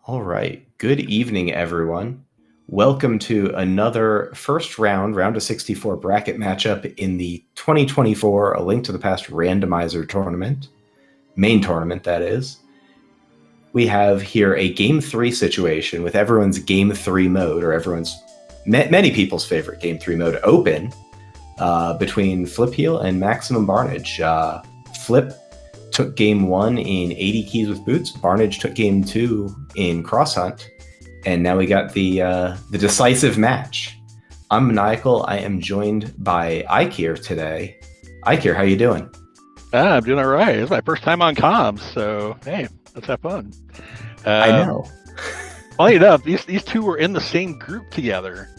All right. Good evening, everyone. Welcome to another first round of 64 bracket matchup in the 2024 A Link to the Past randomizer tournament. Main tournament, that is. We have here a Game 3 situation with everyone's Game 3 mode, or many people's favorite Game 3 mode open between Flipheal and Maximum Barnage. Flip took game 1 in 80 keys with boots. Barnage took game 2 in cross hunt, and now we got the decisive match. I'm Maniacal. I am joined by Ikir today. Ikir, how you doing? I'm doing all right. It's my first time on comms, so hey, let's have fun. I know. Funny enough, these two were in the same group together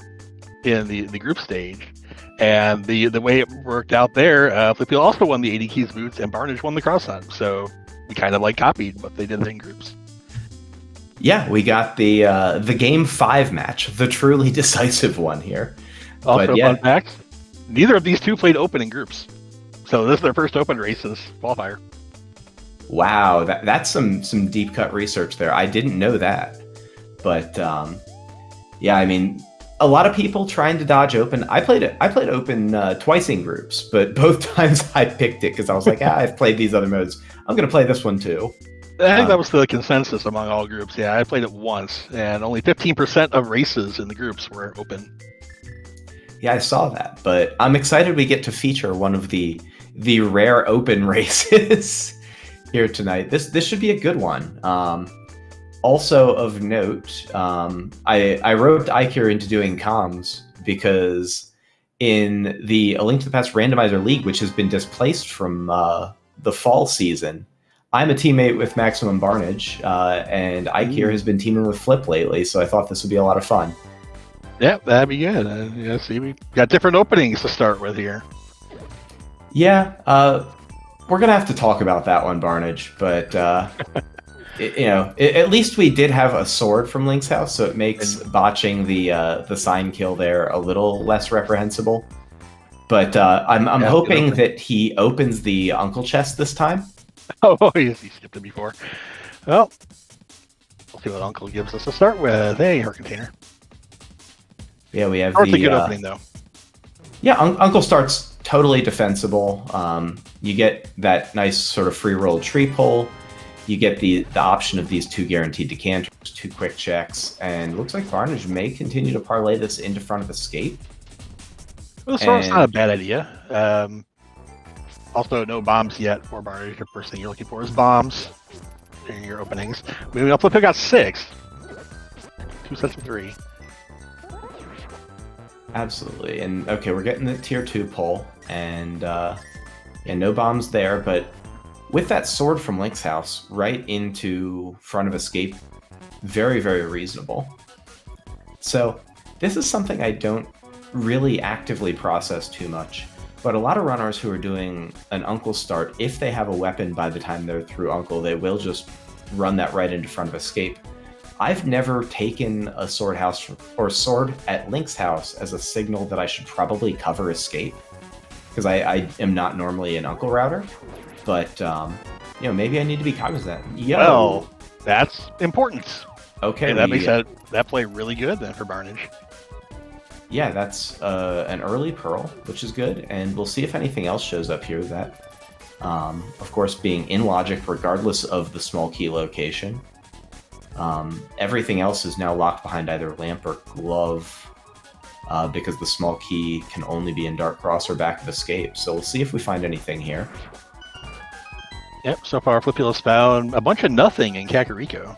in the group stage, and the way it worked out there, Flipheal also won the 80 keys boots, and Barnage won the cross hunt. So we kind of copied what they did in groups. Yeah, we got the game 5 match, the truly decisive one here. Also, fun fact: neither of these two played open in groups, so this is their first open races qualifier. Wow, that's some deep cut research there. I didn't know that, but yeah, I mean, a lot of people trying to dodge open. I played open twice in groups, but both times I picked it because I was like, I've played these other modes. I'm going to play this one too. I think that was the consensus among all groups. Yeah, I played it once, and only 15% of races in the groups were open. Yeah, I saw that, but I'm excited we get to feature one of the rare open races here tonight. This should be a good one. Also of note, I roped Ikir into doing comms because in the A Link to the Past randomizer league, which has been displaced from the fall season, I'm a teammate with Maximum Barnage, and Ikir has been teaming with Flip lately, so I thought this would be a lot of fun. Yeah, that'd be good. Yeah, see, we got different openings to start with here. Yeah, we're gonna have to talk about that one, Barnage, but at least we did have a sword from Link's house, so it makes botching the sign kill there a little less reprehensible. But I'm hoping that he opens the uncle chest this time. Oh, yes, he skipped it before. Well, we'll see what Uncle gives us to start with. Hey, her container. Yeah, we have a good opening though. Yeah, Uncle starts totally defensible. You get that nice sort of free roll tree pull. You get the option of these 2 guaranteed decanters, 2 quick checks, and looks like Barnage may continue to parlay this into front of escape. Well, the sword's not a bad idea. Also, no bombs yet for Barnage. The first thing you're looking for is bombs in your openings. Moving up, Flipheal got 6. 2 sets of 3. Absolutely. And okay, we're getting the tier 2 pull, and no bombs there, but with that sword from Link's house right into front of escape, very, very reasonable. So this is something I don't really actively process too much, but a lot of runners who are doing an Uncle start, if they have a weapon by the time they're through Uncle, they will just run that right into front of escape. I've never taken a sword house or sword at Link's house as a signal that I should probably cover escape, because I am not normally an Uncle router, but maybe I need to be cognizant. Well, that's important. Okay, that makes that play really good then for Barnage. Yeah, that's an early pearl, which is good, and we'll see if anything else shows up here. That, of course, being in logic regardless of the small key location. Everything else is now locked behind either lamp or glove, because the small key can only be in Dark Cross or back of escape. So we'll see if we find anything here. Yep, so far Flipheal has found a bunch of nothing in Kakariko.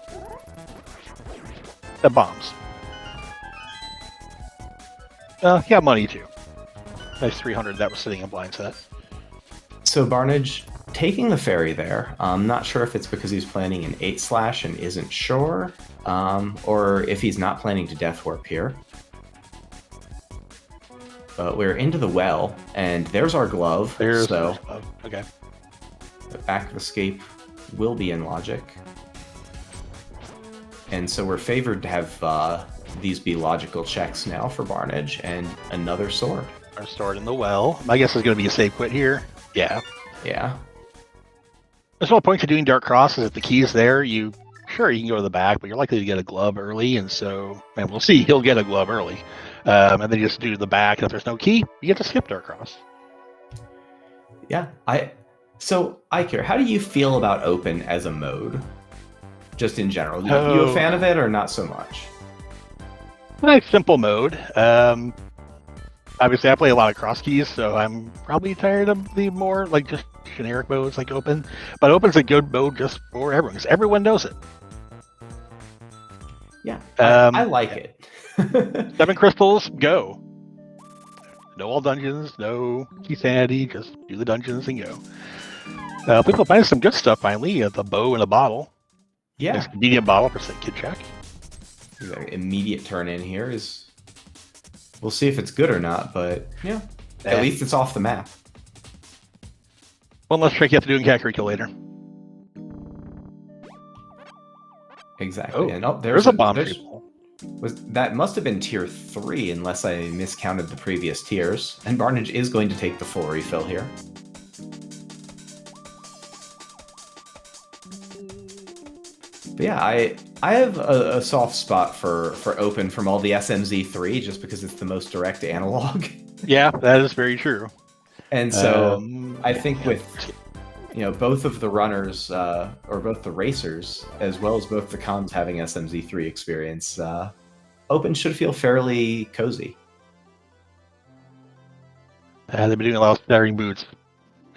The bombs. He got money too. Nice 300 that was sitting in blind set. So Barnage taking the ferry there. I'm not sure if it's because he's planning an 8/ and isn't sure, or if he's not planning to death warp here. But we're into the well, and there's our glove. There's our glove. Okay. The back of escape will be in logic. And so we're favored to have these be logical checks now for Barnage, and another sword. Our sword in the well. My guess is going to be a save quit here. Yeah. Yeah. There's no point to doing Dark Cross, is if the key is there, you sure, you can go to the back, but you're likely to get a glove early, and we'll see. He'll get a glove early, and then you just do the back. And if there's no key, you get to skip Dark Cross. Yeah, So, Iker, how do you feel about open as a mode? Just in general, you a fan of it or not so much? Nice simple mode. Obviously, I play a lot of cross keys, so I'm probably tired of the more like just generic modes like open. But open's a good mode just for everyone because everyone knows it. Yeah, I like it. 7 crystals, go. No all dungeons, no key sanity, just do the dungeons and go. People find some good stuff finally. The bow in a bottle. Yeah. Nice convenient bottle for kid check. Immediate turn in here is. We'll see if it's good or not, but yeah, at least it's off the map. One less trick you have to do in Kakariko later. Exactly. Oh, and there's a bomb triple. That must have been tier 3 unless I miscounted the previous tiers. And Barnage is going to take the full refill here. But yeah, I have a soft spot for open from all the SMZ3 just because it's the most direct analog. Yeah, that is very true. And so I think with both of the runners or both the racers as well as both the cons having SMZ3 experience, open should feel fairly cozy. They've been doing a lot of starting boots.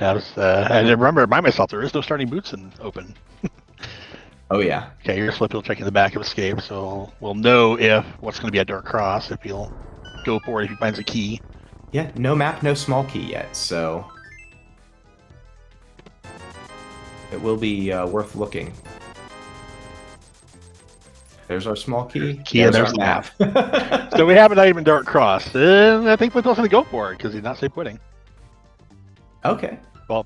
I remember remind myself there is no starting boots in open. Oh yeah. Okay, here's Flipheal checking the back of Escape, so we'll know if what's going to be at Dark Cross if he'll go for it if he finds a key. Yeah, no map, no small key yet, so it will be worth looking. There's our small key. There's our map. So we have an item in Dark Cross, and I think Flipheal's going to go for it because he's not safe quitting. Okay. Well,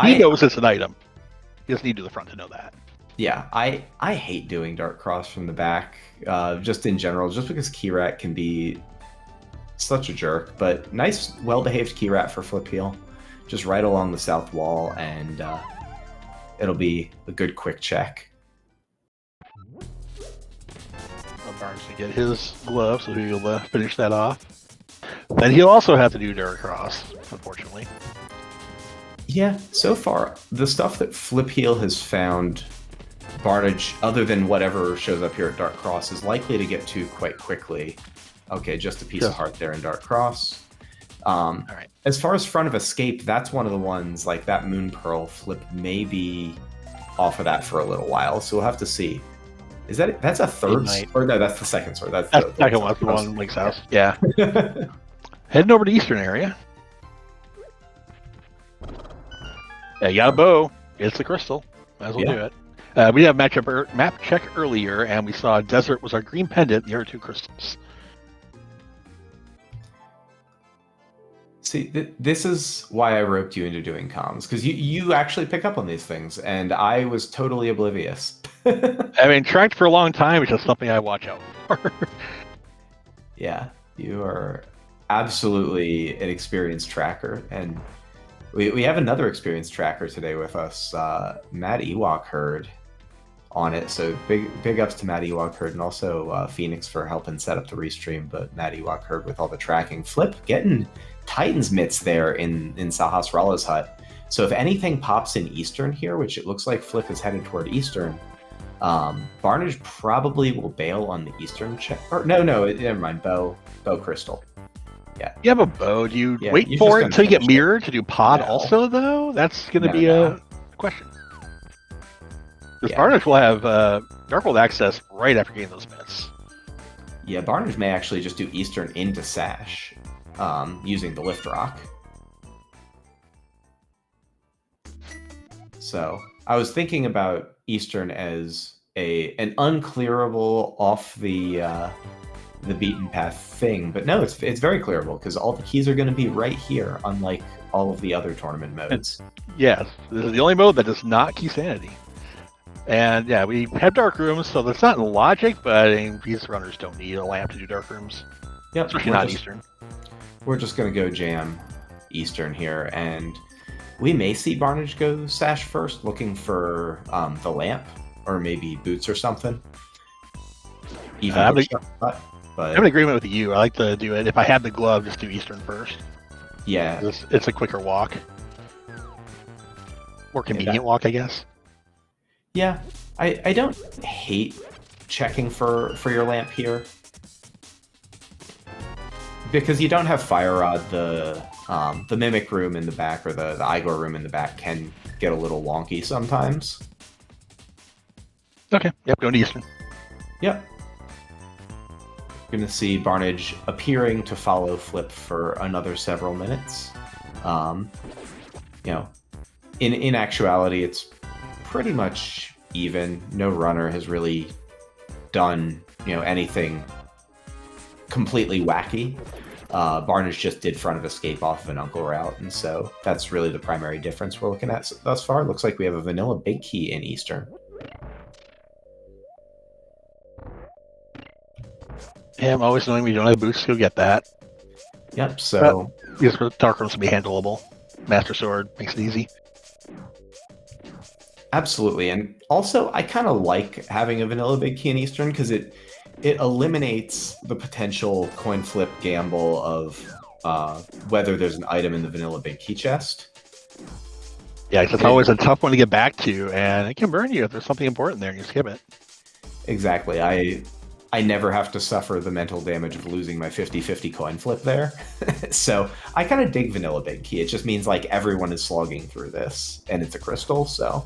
he knows it's an item. He doesn't need to do the front to know that. Yeah, I hate doing Dark Cross from the back, just in general, just because Keyrat can be such a jerk. But nice, well-behaved Keyrat for Flipheal, just right along the south wall, and it'll be a good quick check. Barnes to get his glove, so he'll finish that off. Then he'll also have to do Dark Cross, unfortunately. Yeah, so far, the stuff that Flipheal has found Barnage, other than whatever shows up here at Dark Cross, is likely to get to quite quickly. Okay, just a piece of heart there in Dark Cross. All right. As far as Front of Escape, that's one of the ones, like that Moon Pearl flip may be off of that for a little while, so we'll have to see. Is that's a third? Or no, that's the second sword. That's the second one, the one in Link's house. Yeah. Heading over to Eastern area. Yeah, you got a bow. It's the crystal. Might as well do it. We have map check earlier, and we saw Desert was our green pendant. The other 2 crystals. See, this is why I roped you into doing comms, because you actually pick up on these things, and I was totally oblivious. I mean, tracked for a long time is just something I watch out for. Yeah, you are absolutely an experienced tracker, and we have another experienced tracker today with us, Matt Ewok Herd, on it. So big ups to Matt Ewok Herd, and also Phoenix for helping set up the restream, but Matt Ewok Herd with all the tracking. Flip getting Titan's mitts there in Sahasrara's hut. So if anything pops in Eastern here, which it looks like Flip is headed toward Eastern, Barnage probably will bail on the Eastern check. Or no, never mind. Bow Crystal. Yeah. You have a bow. Do you wait for it until you get mirrored to do pod also, though? That's going to be a question. Because Barnage will have Darkhold access right after getting those mitts. Yeah, Barnage may actually just do Eastern into Sash using the Lift Rock. So I was thinking about Eastern as an unclearable off the beaten path thing, but no, it's very clearable because all the keys are going to be right here, unlike all of the other tournament modes. Yes, this is the only mode that does not key sanity. And yeah, we have dark rooms, so that's not in logic, but I mean, these runners don't need a lamp to do dark rooms. Yep, especially not Eastern. We're just going to go jam Eastern here, and we may see Barnage go Sash first, looking for the lamp, or maybe boots or something. Even I'm but in agreement with you. I like to do it. If I had the glove, just do Eastern first. yeah, It's a quicker walk. More convenient walk, I guess. Yeah, I don't hate checking for your lamp here. Because you don't have Fire Rod, the Mimic room in the back, or the Igor room in the back can get a little wonky sometimes. Okay, yep, going to Eastern. Yep. You're going to see Barnage appearing to follow Flip for another several minutes. You know, in actuality, it's pretty much even. No runner has really done, anything completely wacky. Barnage just did front of escape off of an Uncle route, and so that's really the primary difference we're looking at thus far. Looks like we have a vanilla big key in Eastern. Yeah, I'm always knowing we don't have boots, you'll get that. Yep, so... These Dark Rooms will be handleable. Master Sword makes it easy. Absolutely, and also I kind of like having a vanilla big key in Eastern because it eliminates the potential coin flip gamble of whether there's an item in the vanilla big key chest. Yeah, it's always a tough one to get back to, and it can burn you if there's something important there and you skip it. Exactly. I never have to suffer the mental damage of losing my 50-50 coin flip there. So I kind of dig vanilla big key. It just means like everyone is slogging through this, and it's a crystal, so...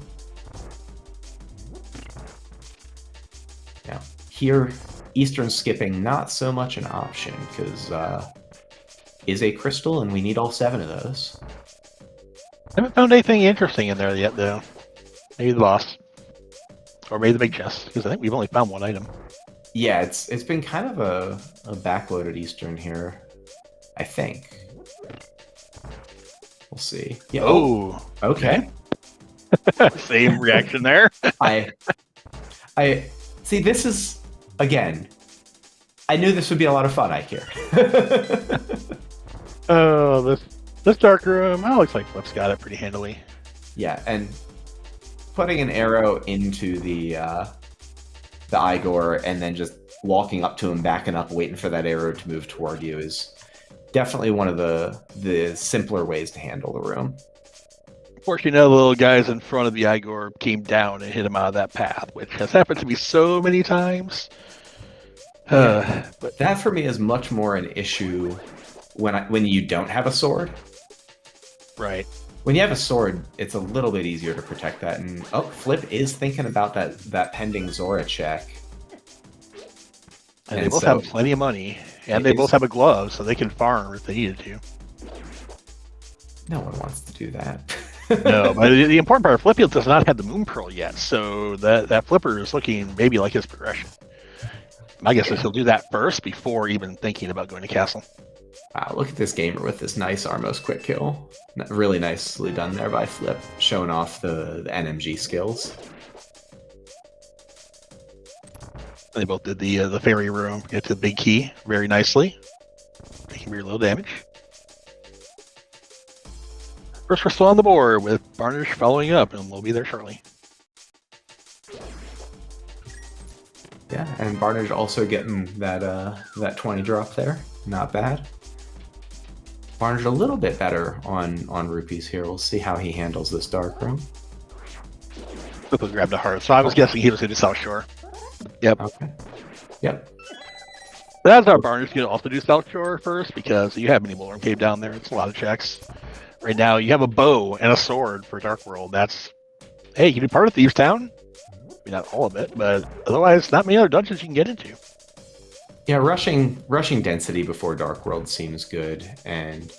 Yeah. Here, Eastern skipping, not so much an option, because is a crystal, and we need all 7 of those. I haven't found anything interesting in there yet, though. Maybe the boss. Or maybe the big chest, because I think we've only found 1 item. Yeah, it's been kind of a backloaded Eastern here, I think. We'll see. Yeah, oh okay. Same reaction there. I see, this is, again, I knew this would be a lot of fun, Ike. Oh, this Dark Room, looks like Flip's got it pretty handily. Yeah, and putting an arrow into the Igor and then just walking up to him, backing up, waiting for that arrow to move toward you is definitely one of the simpler ways to handle the room. Fortunately, the little guys in front of the Igor came down and hit him out of that path, which has happened to me so many times. But that for me is much more an issue when you don't have a sword. Right. When you have a sword, it's a little bit easier to protect that. And Flip is thinking about that pending Zora check. And they both have plenty of money, and they both have a glove, so they can farm if they needed to. No one wants to do that. No, but the important part, Flipheal does not have the Moon Pearl yet, so that Flipper is looking maybe like his progression. My guess is he'll do that first before even thinking about going to Castle. Wow, look at this gamer with this nice Armos quick kill. Really nicely done there by Flip, showing off the NMG skills. They both did the fairy room, get to the big key very nicely, taking very little damage. First, we're still on the board with Barnage following up, and we'll be there shortly. Yeah, and Barnage also getting that 20 drop there. Not bad. Barnage a little bit better on rupees here. We'll see how he handles this dark room. Flip grabbed a heart, so I was guessing he was going to South Shore. Yep. Okay. Yep. That's our Barnage going to also do South Shore first, because you have many Mulrum Cave down there. It's a lot of checks. Right now, you have a bow and a sword for Dark World. That's, hey, you can be part of Thieves Town. I mean, not all of it, but otherwise, not many other dungeons you can get into. Yeah, rushing density before Dark World seems good. And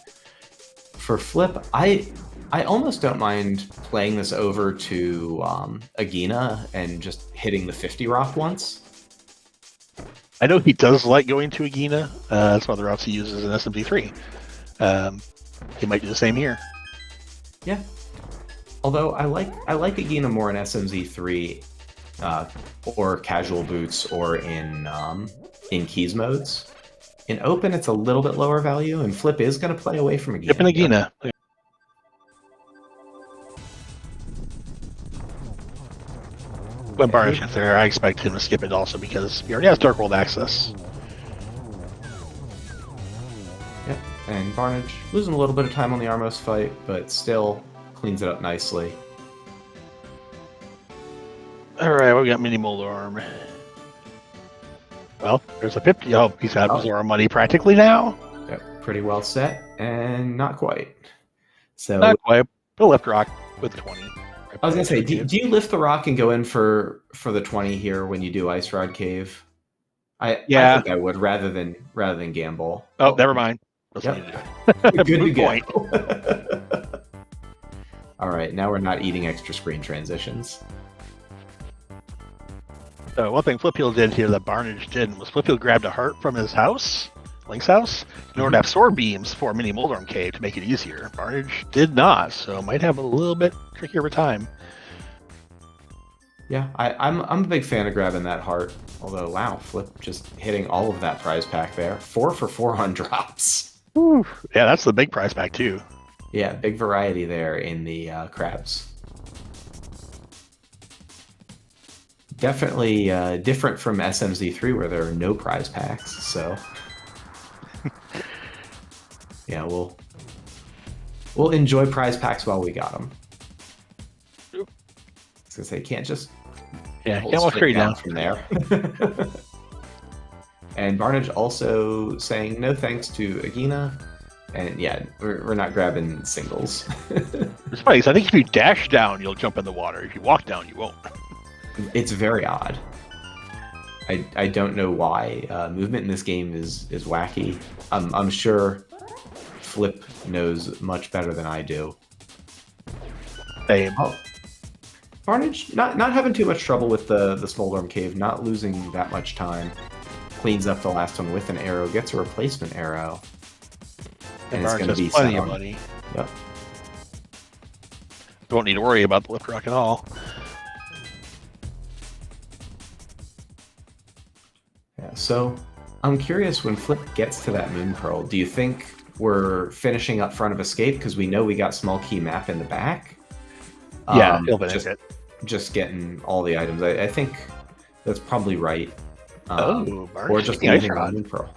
for Flip, I almost don't mind playing this over to Agina and just hitting the 50 rock once. I know he does like going to Agina. That's one of the routes he uses in SMG3. He might do the same here. Yeah. Although I like Agina more in SMZ3 or casual boots or in keys modes. In open, it's a little bit lower value, and Flip is going to play away from Agina. Flip and Agina. When Barnish gets there, I expect him to skip it also because he already has Dark World access. Yep, and Barnage losing a little bit of time on the Armos fight, but still cleans it up nicely. Alright, we got Mini Molar Arm. Well, there's a 50. Oh, he's got Molar money practically now. Yep, pretty well set, and not quite. So not quite. He'll lift rock with 20. I was gonna say, do you lift the rock and go in for the 20 here when you do Ice Rod Cave? I think I would rather than gamble. Oh, never mind. Yep. Good to go. All right, now we're not eating extra screen transitions. So one thing Flipheal did here that Barnage didn't was Flipheal grabbed a heart from his house, Link's house, in order to have sword beams for Mini Moldorm Cave to make it easier. Barnage did not, so might have a little bit trickier of a time. Yeah, I'm a big fan of grabbing that heart. Although, wow, Flip just hitting all of that prize pack there. 4 for 4 on drops. Whew. Yeah, that's the big prize pack too. Yeah, big variety there in the crabs. Definitely different from SMZ3 where there are no prize packs. So, yeah, we'll enjoy prize packs while we got them. I was gonna say, can't just can't walk straight down from there. And Barnage also saying no thanks to Agina. And yeah, we're not grabbing singles. It's funny, I think if you dash down, you'll jump in the water. If you walk down, you won't. It's very odd. I don't know why. Movement in this game is wacky. I'm sure Flip knows much better than I do. Same. Oh. Barnage not having too much trouble with the Smoldorm Cave, not losing that much time. Cleans up the last one with an arrow, gets a replacement arrow. And it's going to be plenty of money. Yep. Don't need to worry about the lift rock at all. Yeah, so I'm curious, when Flip gets to that Moon Pearl, do you think we're finishing up front of Escape because we know we got small key map in the back? Yeah, he'll finish it. Just getting all the items. I think that's probably right. Or just leaving Moon Pearl.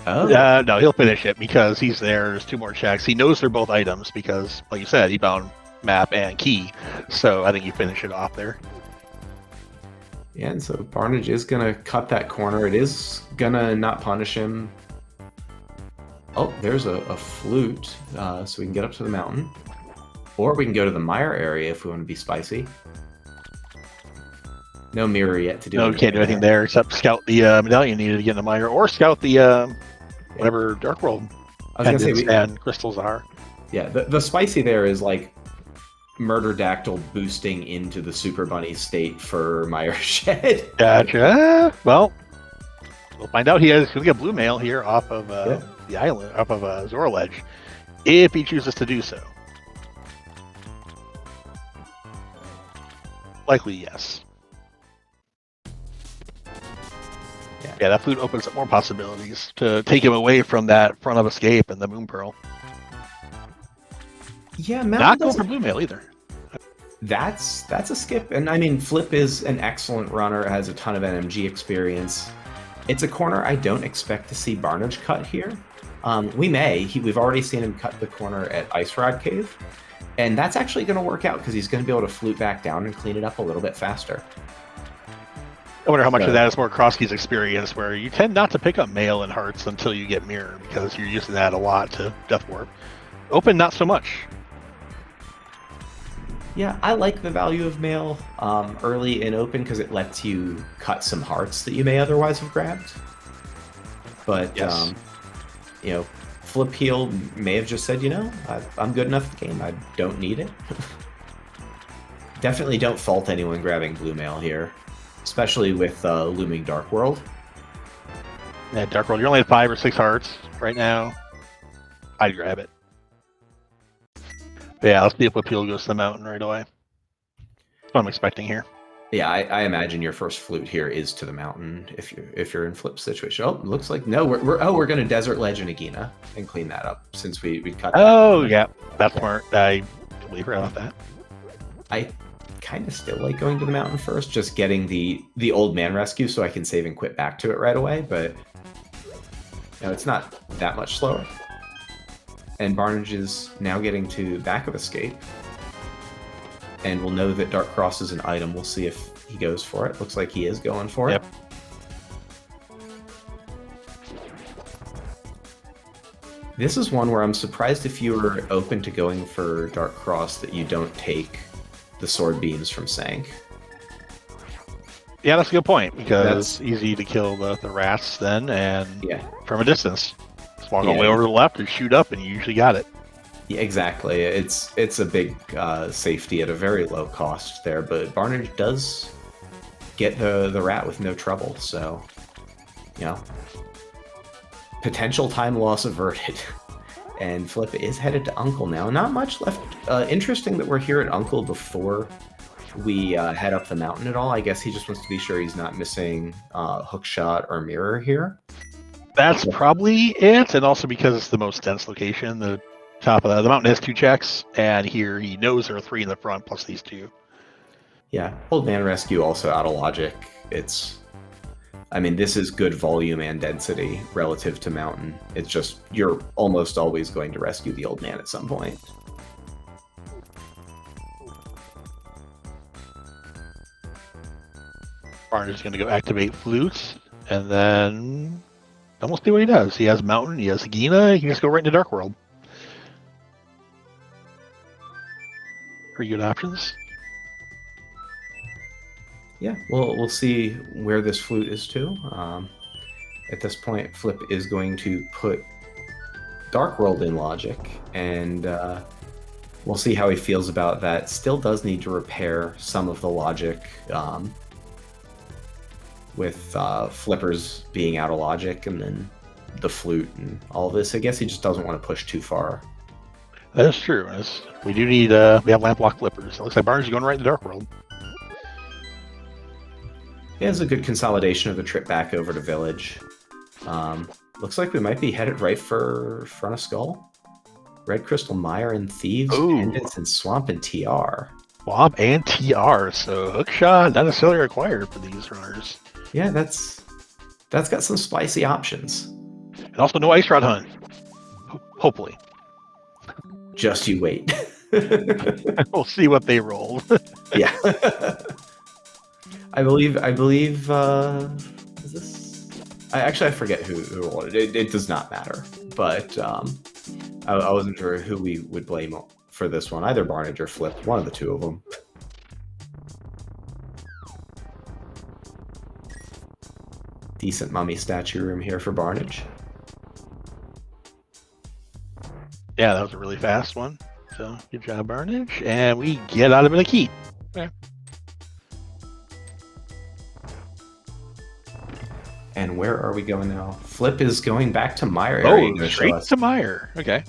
Oh. No, he'll finish it because he's there. There's 2 more checks. He knows they're both items because, like you said, he found map and key. So I think you finish it off there. Yeah, and so Barnage is going to cut that corner. It is going to not punish him. Oh, there's a flute, so we can get up to the mountain. Or we can go to the mire area if we want to be spicy. No mirror yet to do anything. No, can't do anything there except scout the medallion needed to get in the mire, or scout the whatever Dark World and crystals are. Yeah, the spicy there is like Murderdactyl boosting into the Super Bunny state for Mire Shed. Gotcha. Well, we'll find out. He'll get blue mail here off of the island, off of Zora Ledge, if he chooses to do so. Likely, yes. Yeah, that flute opens up more possibilities to take him away from that front of Escape and the Moon Pearl. Yeah, not going for blue mail either. That's a skip, and I mean, Flip is an excellent runner, has a ton of NMG experience. It's a corner I don't expect to see Barnage cut here. We've already seen him cut the corner at Ice Rod Cave, and that's actually going to work out because he's going to be able to flute back down and clean it up a little bit faster. I wonder how much of that is more Krosky's experience, where you tend not to pick up mail and hearts until you get mirror, because you're using that a lot to Death Warp. Open, not so much. Yeah, I like the value of mail early in Open because it lets you cut some hearts that you may otherwise have grabbed. But, yes. Flipheal may have just said, I'm good enough at the game. I don't need it. Definitely don't fault anyone grabbing blue mail here, especially with looming Dark World. Yeah, Dark World, you're only at 5 or 6 hearts right now. I'd grab it. But yeah, let's see if Flipheal goes to the mountain right away. That's what I'm expecting here. Yeah, I imagine your first flute here is to the mountain if you're in Flip's situation. Oh, looks like no. We're going to Desert Ledge and Agina and clean that up since we cut. Oh yeah, that's smart. I completely forgot about that. I kind of still like going to the mountain first, just getting the old man rescue so I can save and quit back to it right away, but it's not that much slower. And Barnage is now getting to back of escape. And we'll know that Dark Cross is an item. We'll see if he goes for it. Looks like he is going for it. This is one where I'm surprised if you were open to going for Dark Cross that you don't take the sword beams from Sank. Yeah, that's a good point, because it's easy to kill the rats then, and from a distance. Just walk all the way over to the left and shoot up, and you usually got it. Yeah, exactly. It's a big safety at a very low cost there, but Barnage does get the rat with no trouble, so, potential time loss averted. And Flip is headed to Uncle now. Not much left. Interesting that we're here at Uncle before we head up the mountain at all. I guess he just wants to be sure he's not missing hookshot or mirror here. That's probably it, and also because it's the most dense location. The top of the mountain has 2 checks, and here he knows there are 3 in the front plus these 2. Yeah, Old Man Rescue also out of logic. This is good volume and density relative to mountain. It's just you're almost always going to rescue the old man at some point. Barnage is going to go activate flutes, and then we'll see what he does. He has mountain, he has Gina, he can just go right into Dark World. Pretty good options. Yeah, we'll see where this flute is to. At this point, Flip is going to put Dark World in logic, and we'll see how he feels about that. Still does need to repair some of the logic with Flippers being out of logic, and then the flute and all this. I guess he just doesn't want to push too far. That is true. We do need, we have lamp lock Flippers. It looks like Barnage is going right into Dark World. Yeah, it's a good consolidation of the trip back over to Village. Looks like we might be headed right for Front of Skull. Red Crystal Mire and Thieves, Bandits, and Swamp and TR. Swamp and TR, so hookshot not necessarily required for these runners. Yeah, that's got some spicy options. And also no Ice Rod Hunt. Hopefully. Just you wait. We'll see what they roll. Yeah. I believe is this? I forget who rolled it. It does not matter. But I wasn't sure who we would blame for this one. Either Barnage or Flip. One of the two of them. Decent mummy statue room here for Barnage. Yeah, that was a really fast one. So good job, Barnage. And we get out of it a key. Okay. And where are we going now? Flip is going back to Mire. Oh, straight to Mire. Okay.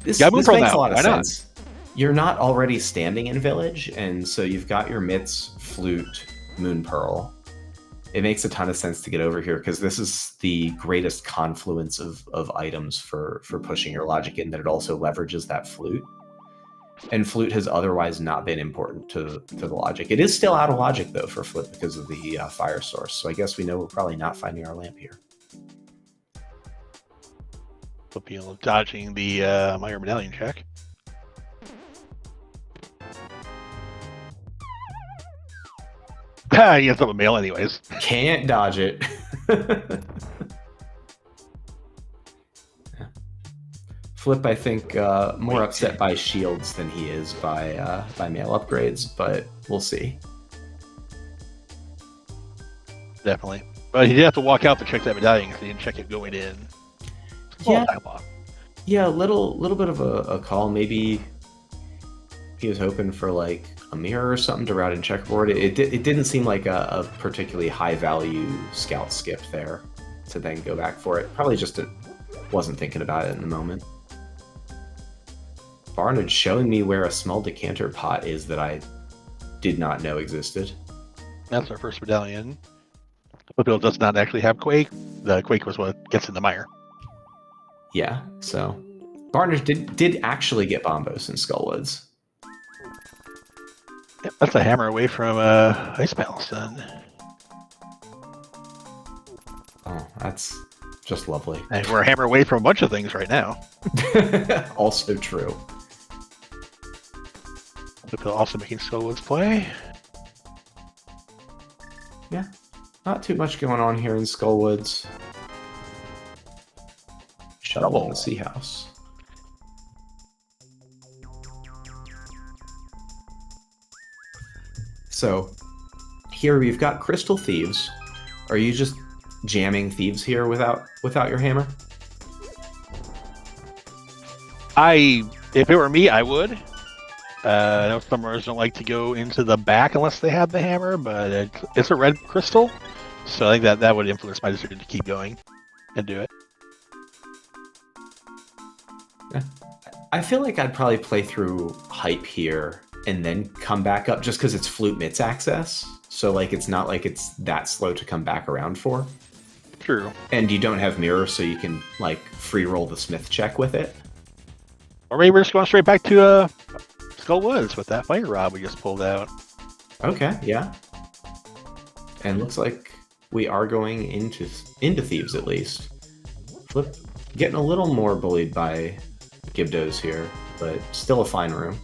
This makes a lot of sense. You're not already standing in Village, and so you've got your Mitts, Flute, Moon Pearl. It makes a ton of sense to get over here, because this is the greatest confluence of items for pushing your logic in, that it also leverages that Flute. And Flute has otherwise not been important to the logic. It is still out of logic, though, for Flip because of the fire source. So I guess we know we're probably not finding our lamp here. Flipheal dodging the Mire Medallion check. He has up a mail anyways. Can't dodge it. Flip, I think, more upset by shields than he is by mail upgrades, but we'll see. Definitely. But he did have to walk out to check that medallion because he didn't check it going in. Yeah, a little bit of a call. Maybe he was hoping for like a mirror or something to route in checkerboard. It didn't seem like a particularly high value scout skip there to then go back for it. Probably just wasn't thinking about it in the moment. Barnage showing me where a small decanter pot is that I did not know existed. That's our first medallion. Flipheal does not actually have Quake. The Quake was what gets in the Mire. Yeah, so Barnage did actually get Bombos in Skullwoods. Yep, that's a hammer away from Ice Palestine. Oh, that's just lovely. And we're a hammer away from a bunch of things right now. Also true. Also making Skullwoods play. Yeah, not too much going on here in Skullwoods. Shovel in the Sea House. So here we've got Crystal Thieves. Are you just jamming Thieves here without your hammer? If it were me, I would. I know some runners don't like to go into the back unless they have the hammer, but it's a red crystal, so I think that would influence my decision to keep going and do it. Yeah. I feel like I'd probably play through Hype here and then come back up just because it's Flute Mitts access. So like it's not like it's that slow to come back around for. True. And you don't have mirror, so you can like free roll the Smith check with it. Or maybe we're just going straight back to Skullwoods with that fire rod we just pulled out. Okay, yeah. And looks like we are going into Thieves at least. Flip getting a little more bullied by Gibdos here, but still a fine room.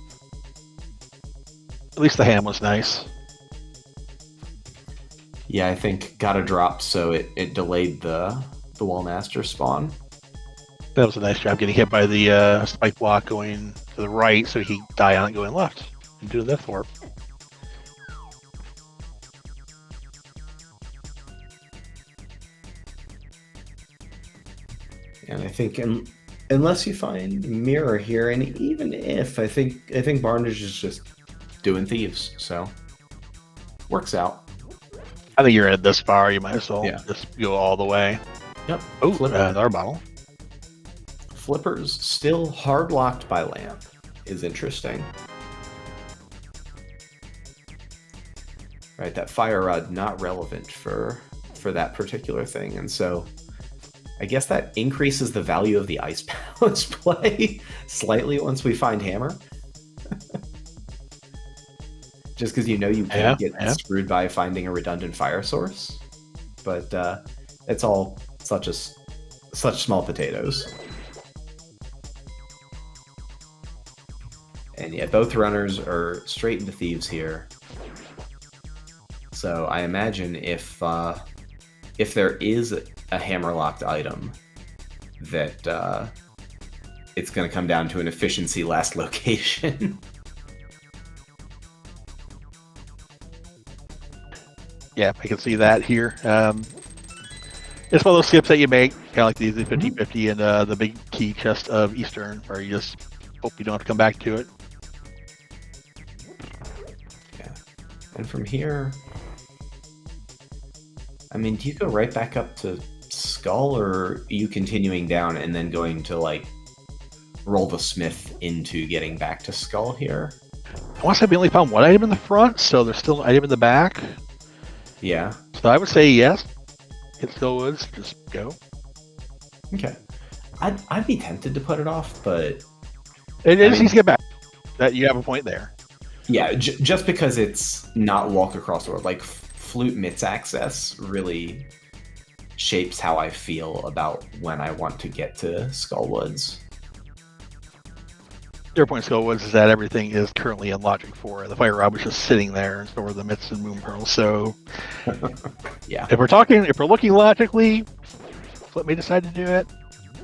At least the ham was nice. Yeah, I think got a drop, so it delayed the Wallmaster spawn. That was a nice job getting hit by the spike block going to the right, so he die on it going left and do the Death Warp. And I think unless you find mirror here, and even if I think Barnage is just doing Thieves, so works out. I think you're at this far. You might as well Yeah. just go all the way. Yep. Oh, another bottle. Flippers still hard locked by Lamp is interesting. Right, that fire rod not relevant for that particular thing, and so I guess that increases the value of the Ice Palace play slightly once we find hammer. Just because you know you can't get screwed by finding a redundant fire source, but it's all such small potatoes. And yeah, both runners are straight into Thieves here. So I imagine if there is a hammer-locked item, that it's going to come down to an efficiency last location. Yeah, I can see that here. It's one of those skips that you make, kind of like the 50-50 and the big key chest of Eastern, where you just hope you don't have to come back to it. Yeah. And from here, I mean, do you go right back up to Skull, or are you continuing down and then going to, like, roll the Smith into getting back to Skull here? I want to say we only found one item in the front, so there's still an item in the back. Yeah. So I would say yes. Hit Skullwoods, just go. Okay. I'd be tempted to put it off, but It is easy to get back. That you have a point there. Yeah, just because it's not walk across the world, like Flute Mitts access really shapes how I feel about when I want to get to Skullwoods. Your point, Skullwoods, is that everything is currently in Logic 4. The Fire Rod was just sitting there, and so were the Mitts and Moon Pearls. So, yeah. If we're looking logically, Flip may decide to do it.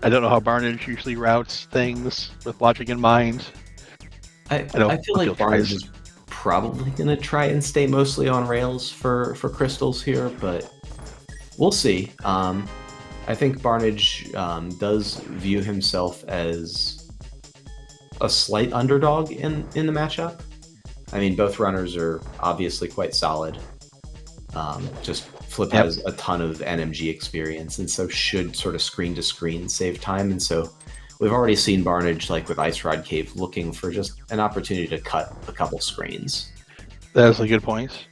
I don't know how Barnage usually routes things with logic in mind. I feel like Barnage is probably going to try and stay mostly on rails for crystals here, but we'll see. I think Barnage does view himself as a slight underdog in the matchup. I mean, both runners are obviously quite solid. Just Flip has a ton of NMG experience, and so should sort of screen to screen save time. And so we've already seen Barnage, like with Ice Rod Cave, looking for just an opportunity to cut a couple screens. That's a good point.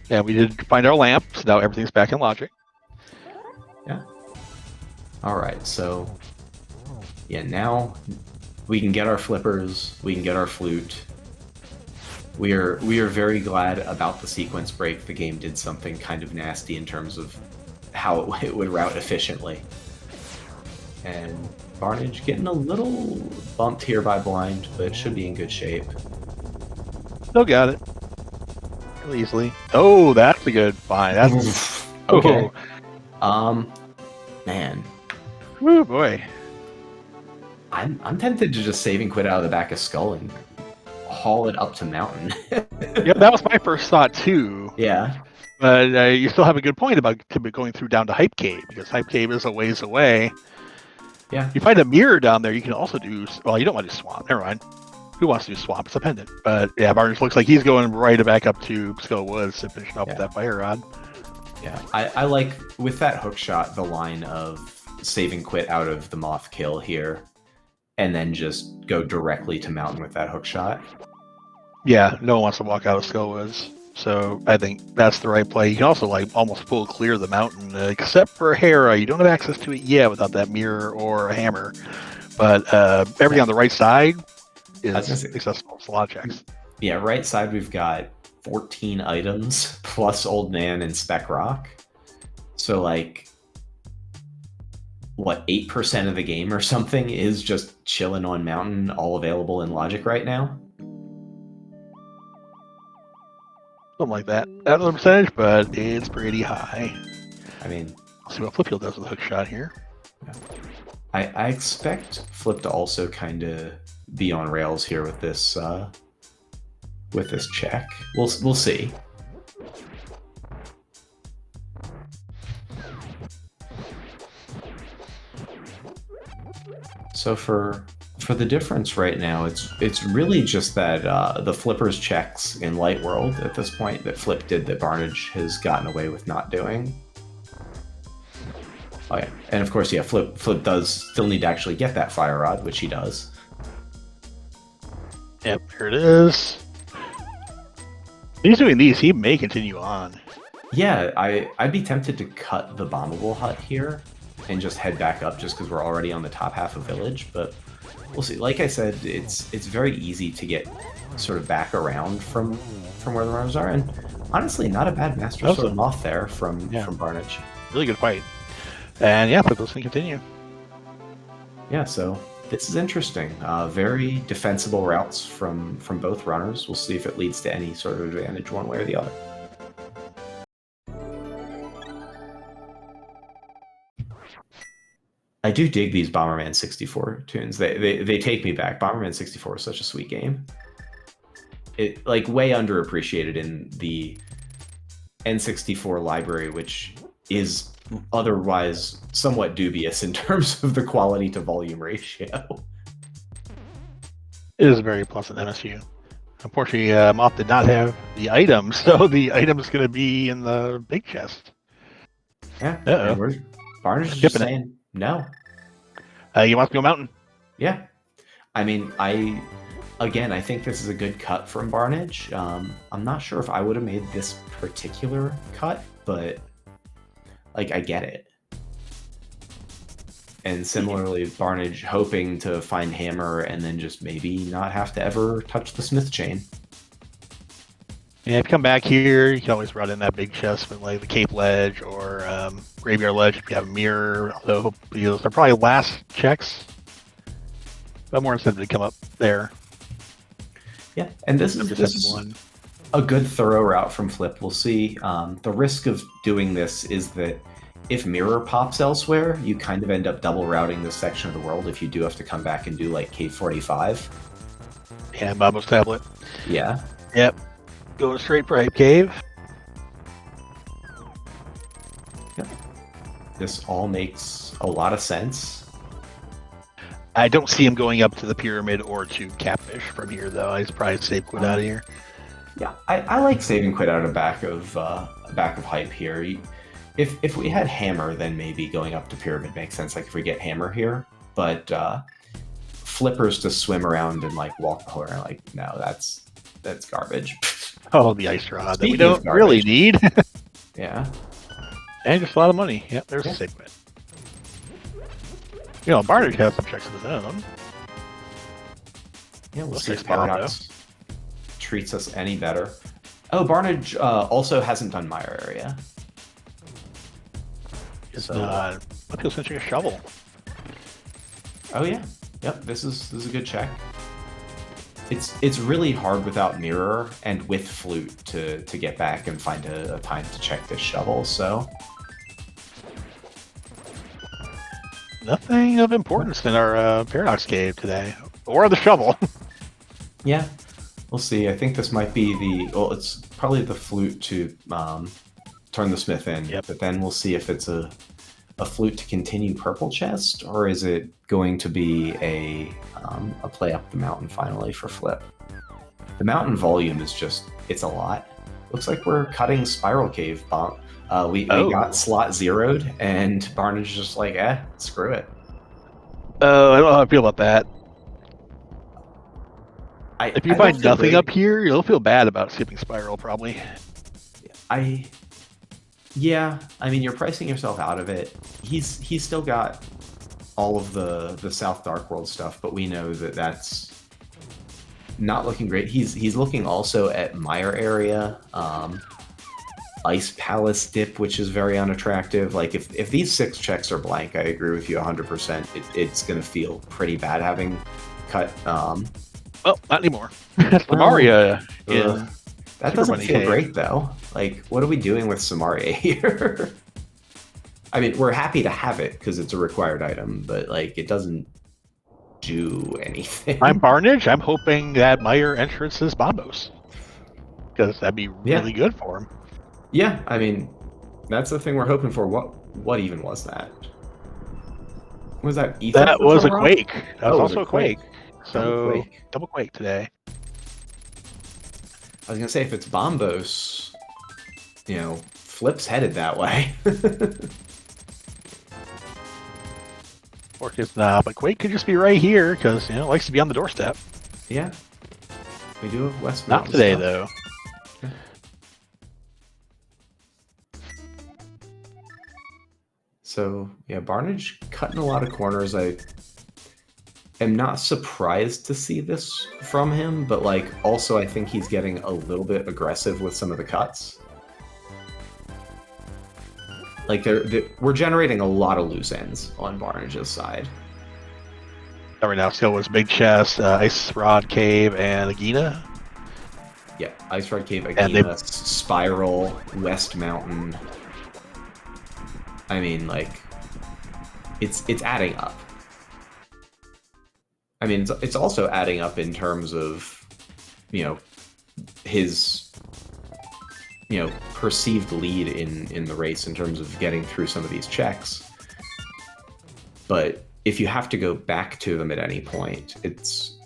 Yeah, we did find our lamp, so now everything's back in Logic. Yeah. All right, so yeah, now we can get our flippers, we can get our flute, We are very glad about the sequence break. The game did something kind of nasty in terms of how it would route efficiently. And Barnage getting a little bumped here by blind, but should be in good shape. Still got it. Really easily. Oh, that's a good find. That's okay. Man. Oh boy. I'm tempted to just save and quit out of the back of Skull and haul it up to Mountain. Yeah, that was my first thought too. Yeah. But you still have a good point about going through down to Hype Cave, because Hype Cave is a ways away. Yeah. You find a mirror down there, you can also do... Well, you don't want to do Swamp. Never mind. Who wants to do Swamp? It's a pendant. But yeah, Barnage looks like he's going right back up to Skull Woods to finish up with that fire rod. Yeah. I like, with that hook shot, the line of save and quit out of the Moth kill here, and then just go directly to Mountain with that hook shot. Yeah, no one wants to walk out of Skull Woods. So I think that's the right play. You can also like almost full clear the mountain, except for Hera. You don't have access to it yet without that mirror or a hammer. But everything on the right side is accessible. It's a lot of checks. Yeah, right side we've got 14 items plus Old Man and Spec Rock. So like, what, 8% of the game or something is just chilling on Mountain, all available in Logic right now? Something like that. That's the percentage, but it's pretty high. I mean, Let's see what Flipheal does with a hook shot here. Yeah. I expect Flip to also kind of be on rails here with this check. We'll see. So for the difference right now, it's really just that the Flipper's checks in Light World at this point that Flip did that Barnage has gotten away with not doing. Oh yeah, and of course, yeah, Flip does still need to actually get that fire rod, which he does. Yep, here it is. He's doing these. He may continue on. Yeah, I'd be tempted to cut the bombable hut here and just head back up just because we're already on the top half of Village, but we'll see. Like I said, it's very easy to get sort of back around from where the runners are, and honestly, not a bad Master Sword Moth there from Barnage. Really good fight. And yeah, Flipheal's can continue. Yeah, so this is interesting. Very defensible routes from both runners. We'll see if it leads to any sort of advantage one way or the other. I do dig these Bomberman 64 tunes. They take me back. Bomberman 64 is such a sweet game. It like way underappreciated in the N64 library, which is otherwise somewhat dubious in terms of the quality to volume ratio. It is a very pleasant MSU. Unfortunately, Moth did not have the items, so the item is going to be in the big chest. Yeah. Uh-oh. Barnage is just saying no. You want to go Mountain? Yeah. I mean, I think this is a good cut from Barnage. I'm not sure if I would have made this particular cut, but like, I get it. And similarly, Barnage hoping to find Hammer and then just maybe not have to ever touch the Smith chain. Yeah, if you come back here, you can always run in that big chest with like the Cape Ledge or Graveyard Ledge if you have a mirror. Although those are probably last checks. But more incentive to come up there. Yeah, and this is a good thorough route from Flip. We'll see. The risk of doing this is that if Mirror pops elsewhere, you kind of end up double routing this section of the world if you do have to come back and do like Cave 45. Yeah, Babo's Tablet. Yeah. Yep. Going straight for Hype Cave. Yep. This all makes a lot of sense. I don't see him going up to the pyramid or to Catfish from here, though. He's probably save quit out of here. Yeah, I like saving quit out of back of Hype here. If we had Hammer, then maybe going up to pyramid makes sense. Like if we get Hammer here, but Flippers to swim around and like walk the whole around, like no, that's garbage. Oh, the ice rod that we don't really need. Yeah, and just a lot of money. Yep, there's a save quit. You know, Barnage has some checks of his own. Yeah, we'll see if Paradox treats us any better. Oh, Barnage also hasn't done Mire area. So, Flipheal's gonna check a shovel. Oh yeah, yep. This is a good check. It's really hard without mirror and with flute to get back and find a time to check this shovel. So nothing of importance in our Paradox Cave today, or the shovel. yeah, we'll see. I think this might be it's probably the flute to turn the smith in. Yep. But then we'll see if it's a flute to continue purple chest, or is it going to be a play up the mountain finally for Flip? The mountain volume is it's a lot. Looks like we're cutting Spiral Cave bomb. We got slot zeroed, and Barnage is just like, screw it. I don't know how I feel about that. If you find nothing up here, you'll feel bad about skipping Spiral, probably. Yeah, I mean, you're pricing yourself out of it. He's still got all of the South Dark World stuff, but we know that that's not looking great. He's looking also at Mire area, Ice Palace dip, which is very unattractive. Like if these 6 checks are blank, I agree with you 100%. It's gonna feel pretty bad having cut. Well, not anymore. Samaria. That doesn't feel great though. Like, what are we doing with Samaria here? I mean, we're happy to have it because it's a required item, but like, it doesn't do anything. I'm Barnage. I'm hoping that Mire entrance is Bombos, because that'd be really good for him. Yeah, I mean, that's the thing we're hoping for. What even was that? Was that Ether? That was a quake. That was also a quake. So double quake today. I was gonna say, if it's Bombos, Flip's headed that way. Or it's not, but quake could just be right here because it likes to be on the doorstep. Yeah, we do have West. Not today though. Okay. So yeah, Barnage cutting a lot of corners. I am not surprised to see this from him, but also I think he's getting a little bit aggressive with some of the cuts. Like we're generating a lot of loose ends on Barnage's side. Right now, still was Big Chest, Ice Rod Cave, and Agina. Yeah, Ice Rod Cave, Agina, Spiral, West Mountain. I mean, it's adding up. I mean, it's also adding up in terms of, his, perceived lead in the race in terms of getting through some of these checks. But if you have to go back to them at any point, it's,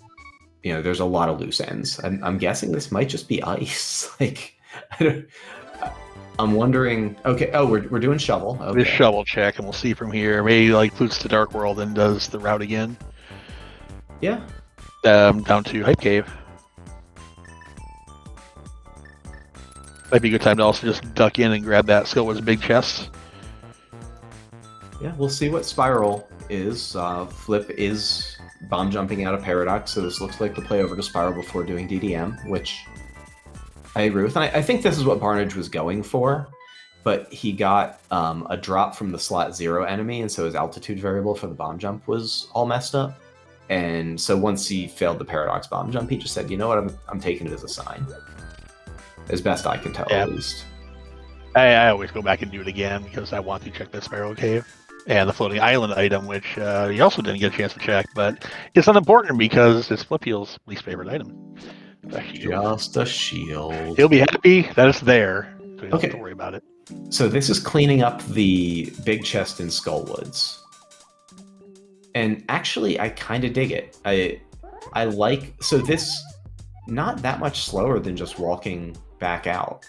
there's a lot of loose ends. I'm guessing this might just be ice. I'm wondering. Okay. Oh, we're doing shovel. Okay. This shovel check, and we'll see from here. Maybe flutes to Dark World and does the route again. Yeah. Down to Hype Cave. Might be a good time to also just duck in and grab that Skillward's Big Chest. Yeah, we'll see what Spiral is. Flip is bomb jumping out of Paradox, so this looks like the play over to Spiral before doing DDM, which I agree with. And I think this is what Barnage was going for, but he got a drop from the slot 0 enemy, and so his altitude variable for the bomb jump was all messed up. And so once he failed the Paradox bomb jump, he just said, you know what, I'm taking it as a sign. As best I can tell, at least. I always go back and do it again because I want to check the Spiral Cave and the floating island item, which he also didn't get a chance to check, but it's unimportant because it's Flipheal's least favorite item. Just a shield. He'll be happy that it's there, so he doesn't have to worry about it. So this is cleaning up the big chest in Skullwoods. And actually, I kind of dig it. I like... So this, not that much slower than just walking back out.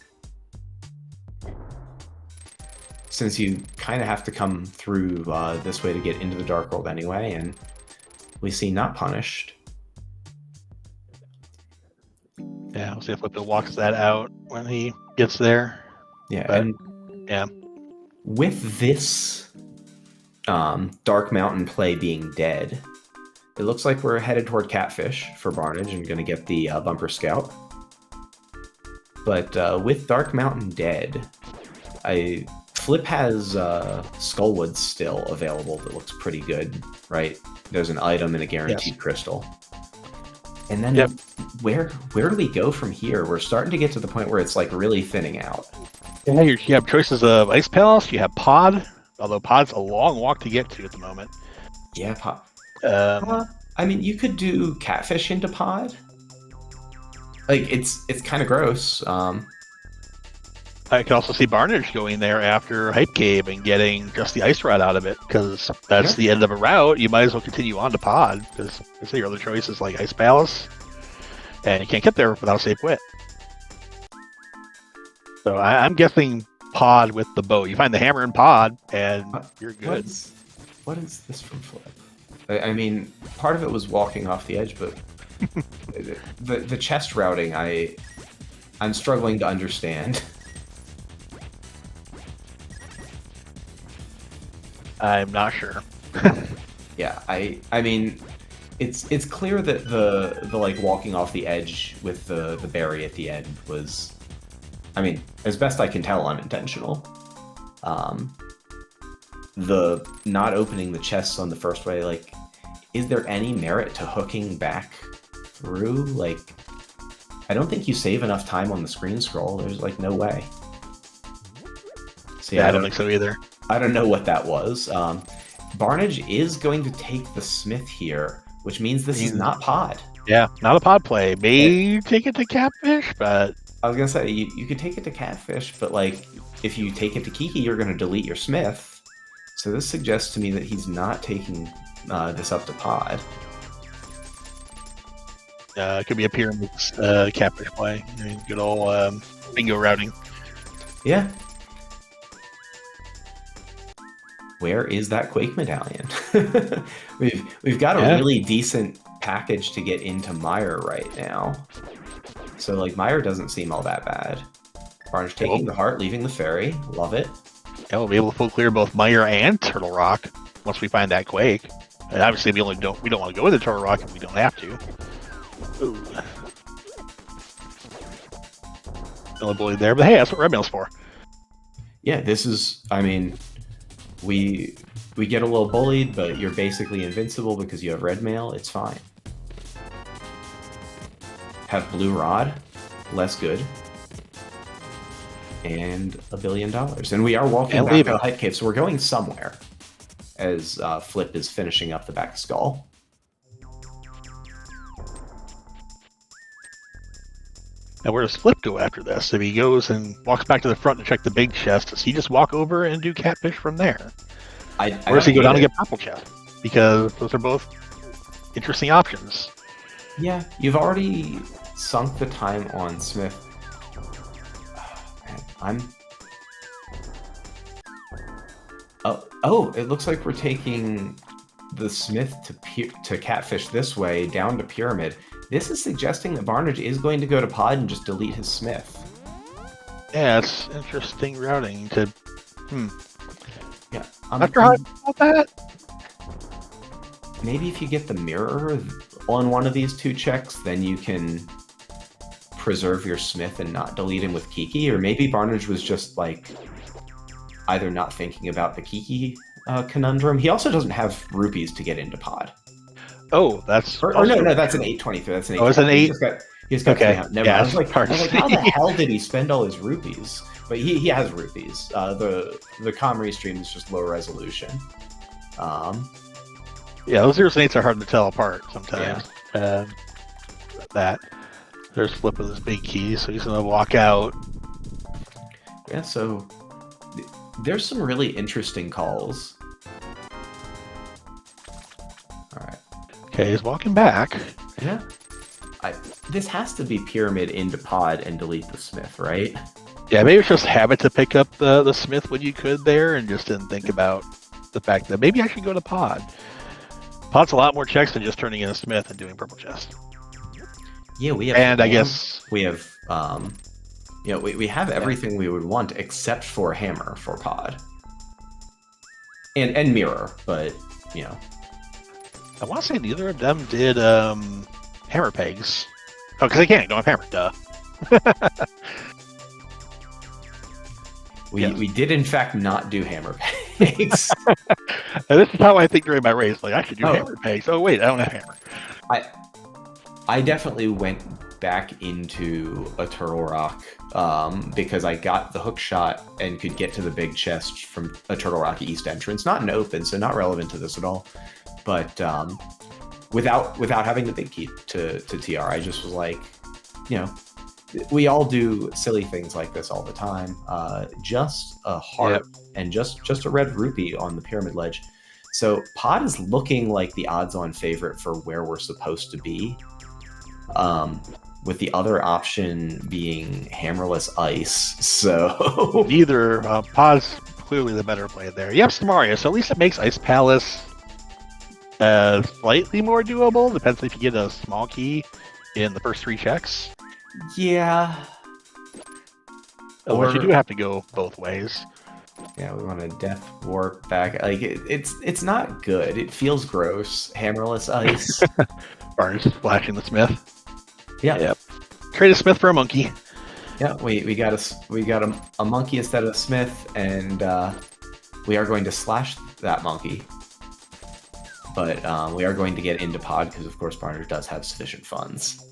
Since you kind of have to come through this way to get into the Dark World anyway, and we see Not Punished. Yeah, we'll see if Flipheal walks that out when he gets there. Yeah, but, and with this Dark Mountain play being dead, it looks like we're headed toward Catfish for Barnage and going to get the Bumper Scout. But with Dark Mountain dead, Flip has Skullwood still available that looks pretty good, right? There's an item and a guaranteed crystal. And then where do we go from here? We're starting to get to the point where it's like really thinning out. Yeah, you have choices of Ice Palace, you have Pod, although Pod's a long walk to get to at the moment. Yeah, Pod. I mean, you could do Catfish into Pod. Like, it's kind of gross. I could also see Barnage going there after Hype Cave and getting just the Ice Rod out of it, because that's the end of a route. You might as well continue on to Pod, because your other choices like Ice Palace, and you can't get there without a safe wit. So I'm guessing Pod with the bow. You find the hammer in Pod, and you're good. What is this from Flip? I mean, part of it was walking off the edge, but the chest routing, I'm struggling to understand. I'm not sure. Yeah, I mean, it's clear that the like walking off the edge with the berry at the end was, I mean, as best I can tell, unintentional. The not opening the chests on the first way, like, is there any merit to hooking back through? Like, I don't think you save enough time on the screen scroll. There's like no way. So, yeah, I don't think so either. I don't know what that was. Barnage is going to take the Smith here, which means this is not Pod. Yeah, not a Pod play. May take it to Catfish, but... I was going to say, you could take it to Catfish, but like, if you take it to Kiki, you're going to delete your Smith. So this suggests to me that he's not taking this up to Pod. It could be a Pyramid Catfish play. I mean, good old bingo routing. Yeah. Where is that Quake Medallion? we've got a really decent package to get into Meyer right now. So like Meyer doesn't seem all that bad. Barnage taking the heart, leaving the ferry. Love it. Yeah, we'll be able to full clear both Meyer and Turtle Rock once we find that Quake. And obviously we don't want to go into Turtle Rock if we don't have to. Ooh. Still bullied there, but hey, that's what Red Mail's for. Yeah, this is, I mean, we get a little bullied, but you're basically invincible because you have Red Mail. It's fine. Have Blue Rod, less good. And $1 billion. And we are walking back to the Hype Cave, so we're going somewhere as Flip is finishing up the back skull. Now, where does Flip go after this? If he goes and walks back to the front to check the big chest, does he just walk over and do Catfish from there? Or does he go down and get Purple Chest? Because those are both interesting options. Yeah, you've already sunk the time on Smith. Oh, it looks like we're taking the Smith to Catfish this way, down to Pyramid. This is suggesting that Barnage is going to go to Pod and just delete his Smith. Yeah, it's interesting routing to... Yeah. Not sure how I feel about that. Maybe if you get the mirror on one of these two checks, then you can preserve your Smith and not delete him with Kiki. Or maybe Barnage was just like either not thinking about the Kiki conundrum. He also doesn't have rupees to get into Pod. Oh, that's... No, that's an 823. That's an 823. Oh, it's an 8... He's got okay. Never mind. I was like, how the hell did he spend all his rupees? But he has rupees. The Comrie stream is just low resolution. Yeah, those 0s and 8s are hard to tell apart sometimes. Yeah. There's Flip with his big key, so he's going to walk out. Yeah, so there's some really interesting calls. All right. Okay, he's walking back. Yeah. This has to be Pyramid into Pod and delete the Smith, right? Yeah, maybe it's just habit to pick up the Smith when you could there and just didn't think about the fact that maybe I should go to Pod. Pod's a lot more checks than just turning in a Smith and doing Purple Chest. Yeah, we have... And I guess... We have... we have everything we would want except for Hammer for Pod. And Mirror, but, I want to say neither of them did Hammer Pegs. Oh, because they can't. Don't have Hammer, duh. We did in fact not do hammer pegs. And this is how I think during my race. Like I should do Oh. hammer pegs. Oh wait, I don't have hammer. I definitely went back into a Turtle Rock because I got the hook shot and could get to the big chest from a Turtle Rock East entrance. Not an open, so not relevant to this at all. But without having the big key to TR, I just was like, you know, we all do silly things like this all the time. Just a heart and just a red rupee on the pyramid ledge. So Pod is looking like the odds-on favorite for where we're supposed to be. With the other option being hammerless ice. So Neither Pod's clearly the better play there. You have Samaria, so at least it makes Ice Palace slightly more doable. Depends if you get a small key in the first 3 checks. yeah. Otherwise, you do have to go both ways. Yeah, we want to death warp back. Like it's not good. It feels gross. Hammerless ice. Barnes flashing the Smith. Yeah. Yep. Trade a Smith for a monkey. Yeah. We got a monkey instead of a Smith, and we are going to slash that monkey. But we are going to get into Pod because, of course, Barnes does have sufficient funds.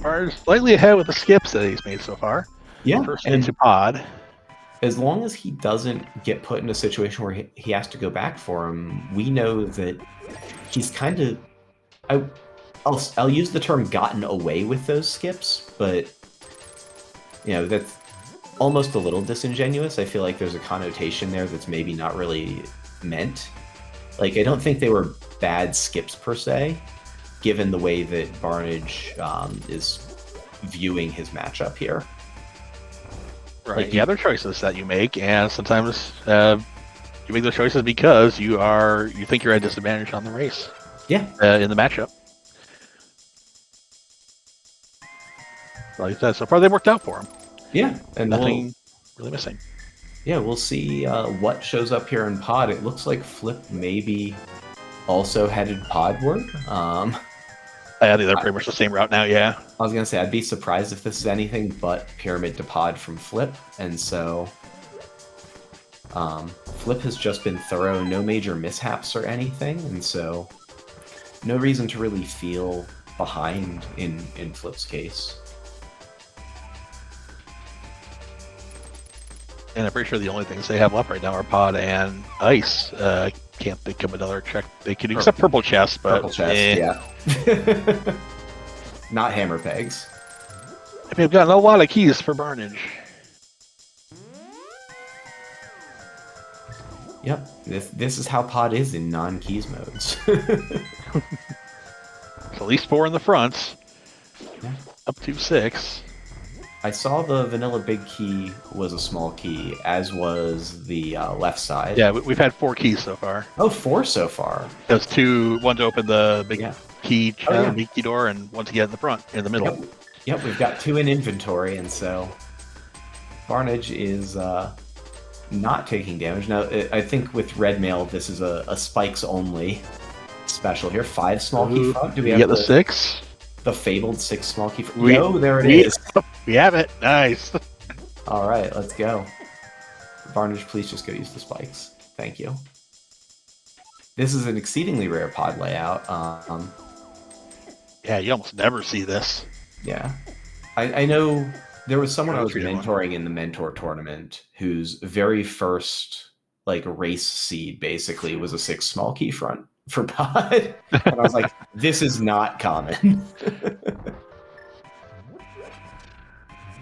Barnes slightly ahead with the skips that he's made so far. Yeah. First into Pod. As long as he doesn't get put in a situation where he has to go back for him, we know that he's kind of... I'll use the term gotten away with those skips, but you know, that's almost a little disingenuous. I feel like there's a connotation there that's maybe not really meant. Like, I don't think they were bad skips per se, given the way that Barnage is viewing his matchup here. Right. Like, Yeah, they're choices that you make, and sometimes you make those choices because you think you're at a disadvantage on the race. Yeah. In the matchup. Like that, so far they worked out for him. Yeah, and nothing really missing. Yeah, we'll see what shows up here in Pod. It looks like Flip maybe also headed Podward. I think they're pretty much the same route now, yeah. I was going to say, I'd be surprised if this is anything but Pyramid to Pod from Flip. And so Flip has just been thorough, no major mishaps or anything. And so no reason to really feel behind in Flip's case. And I'm pretty sure the only things they have left right now are Pod and Ice. Can't think of another check they could do, except Purple Chest. But Purple Chest, yeah. Not hammer pegs. I mean, I've gotten a lot of keys for Barnage. Yep, this is how Pod is in non-keys modes. At least 4 in the front. Yeah. Up to 6. I saw the vanilla big key was a small key, as was the left side. Yeah, we've had 4 keys so far. Oh, 4 so far. There's 2, one to open the big key, big key door, and one to get in the front, in the middle. Yep, we've got 2 in inventory, and so Barnage is not taking damage. Now, I think with Red Mail, this is a spikes only special here. 5 small key front. Do we have get the 6? The fabled 6 small key front. No, there it is. We have it. Nice. All right, let's go. Barnage, please just go use the spikes. Thank you. This is an exceedingly rare Pod layout. Yeah, you almost never see this. Yeah. I know there was someone I was mentoring in the mentor tournament whose very first race seed basically was a 6 small key front for Pod. And I was like, this is not common.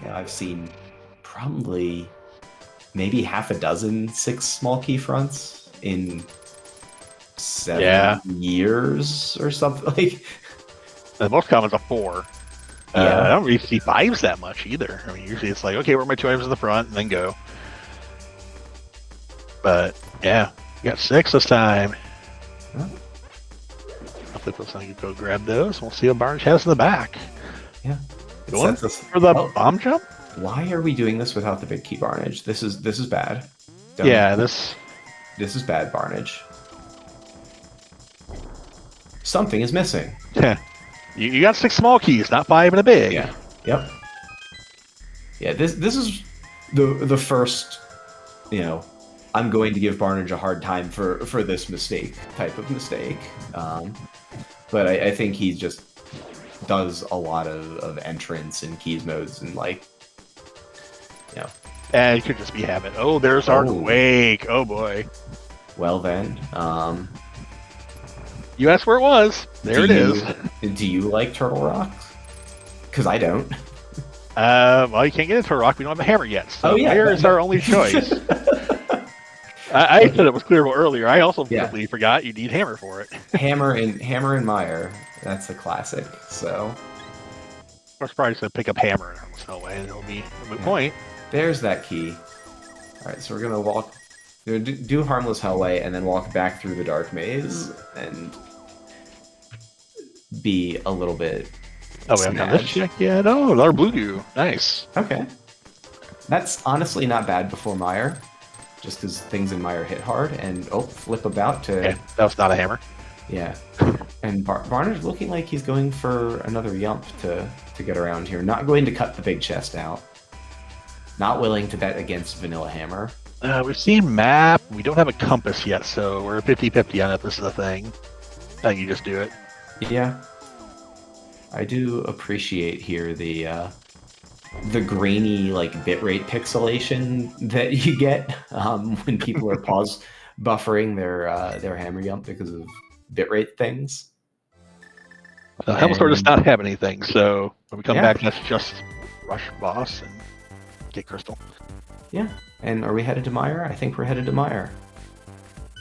Yeah, I've seen probably maybe half a dozen 6 small key fronts in 7 years or something. The most common is a 4. Yeah. I don't really see 5s that much either. I mean, usually it's like, okay, where are my 2 items in the front, and then go. But yeah, you got 6 this time. Huh? I'll flip those and you go grab those. We'll see what Barnage has in the back. Yeah. Going for the bomb jump? Why are we doing this without the big key Barnage? This is bad. This is bad, Barnage. Something is missing. Yeah. You got 6 small keys, not 5 and a big. Yeah. Yep. Yeah, this is the first, I'm going to give Barnage a hard time for this mistake type of mistake. But I think he just does a lot of entrance and keys modes and And it could just be habit. Oh, there's our Quake. Oh boy. Well then, you asked where it was. There it is. Do you like Turtle Rock? Because I don't. Well, you can't get into Turtle Rock. We don't have a hammer yet. So Mire is our only choice. I said it was clearable earlier. I also completely forgot you need hammer for it. Hammer and Mire. That's a classic. So I was probably just gonna pick up hammer in no way, and it'll be a moot point. There's that key. All right, so we're gonna walk, do harmless Hellway, and then walk back through the dark maze and be a little bit. Oh, we haven't done this check yet. Oh, another blue goo. Nice. Okay, that's honestly not bad before Mire, just because things in Mire hit hard. And flip about to. Okay, that was not a hammer. Yeah, and Barnage looking like he's going for another yump to get around here. Not going to cut the big chest out. Not willing to bet against Vanilla Hammer. We've seen map. We don't have a compass yet, so we're 50-50 on if this is a thing. I think you just do it. Yeah. I do appreciate here the grainy bitrate pixelation that you get when people are pause buffering their hammer yump because of bitrate things. Hellsword does not have anything, so when we come back, let's just rush boss and get crystal. Yeah, and are we headed to Mire? I think we're headed to Mire.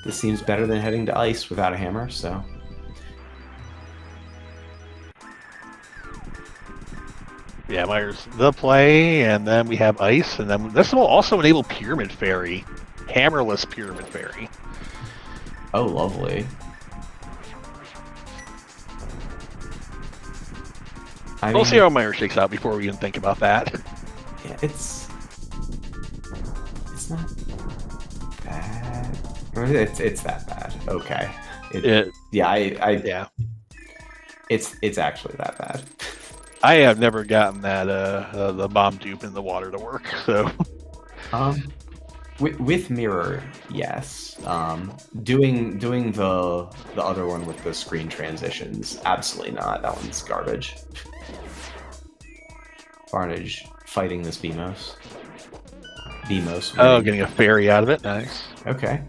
This seems better than heading to Ice without a hammer, so. Yeah, Mire's the play, and then we have Ice, and then this will also enable Pyramid Fairy. Hammerless Pyramid Fairy. Oh, lovely. We'll see how Mire shakes out before we even think about that. Yeah, it's not bad. It's that bad. Okay. It's actually that bad. I have never gotten that the bomb dupe in the water to work. So, with mirror, yes. Doing the other one with the screen transitions, absolutely not. That one's garbage. Barnage fighting this Beamos. Oh, getting a fairy out of it. Nice. Okay.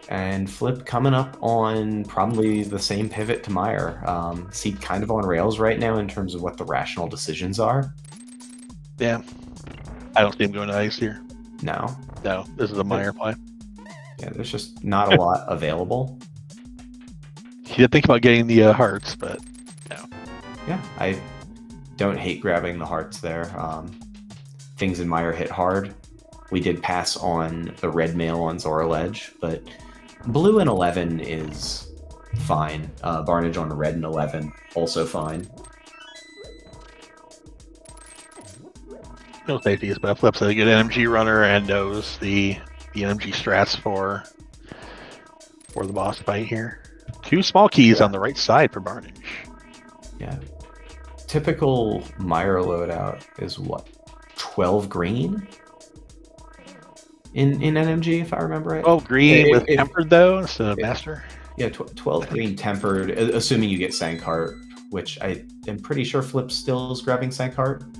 And Flip coming up on probably the same pivot to Mire. Seed kind of on rails right now in terms of what the rational decisions are. Yeah. I don't see him going to Ice here. No. No, this is a Mire play. Yeah, there's just not a lot available. He did think about getting the hearts, but no. Yeah, I don't hate grabbing the hearts there. Things in Mire hit hard. We did pass on the red mail on Zora Ledge, but blue and 11 is fine. Barnage on red and 11, also fine. No safeties, but Flip's a good NMG runner and knows the NMG strats for the boss fight here. 2 small keys on the right side for Barnage. Yeah. Typical Mire loadout is what? 12 green? In NMG, if I remember right. 12 green with tempered, though, instead of master? Yeah, 12 green tempered, assuming you get Sankheart, which I am pretty sure Flip still is grabbing Sankheart.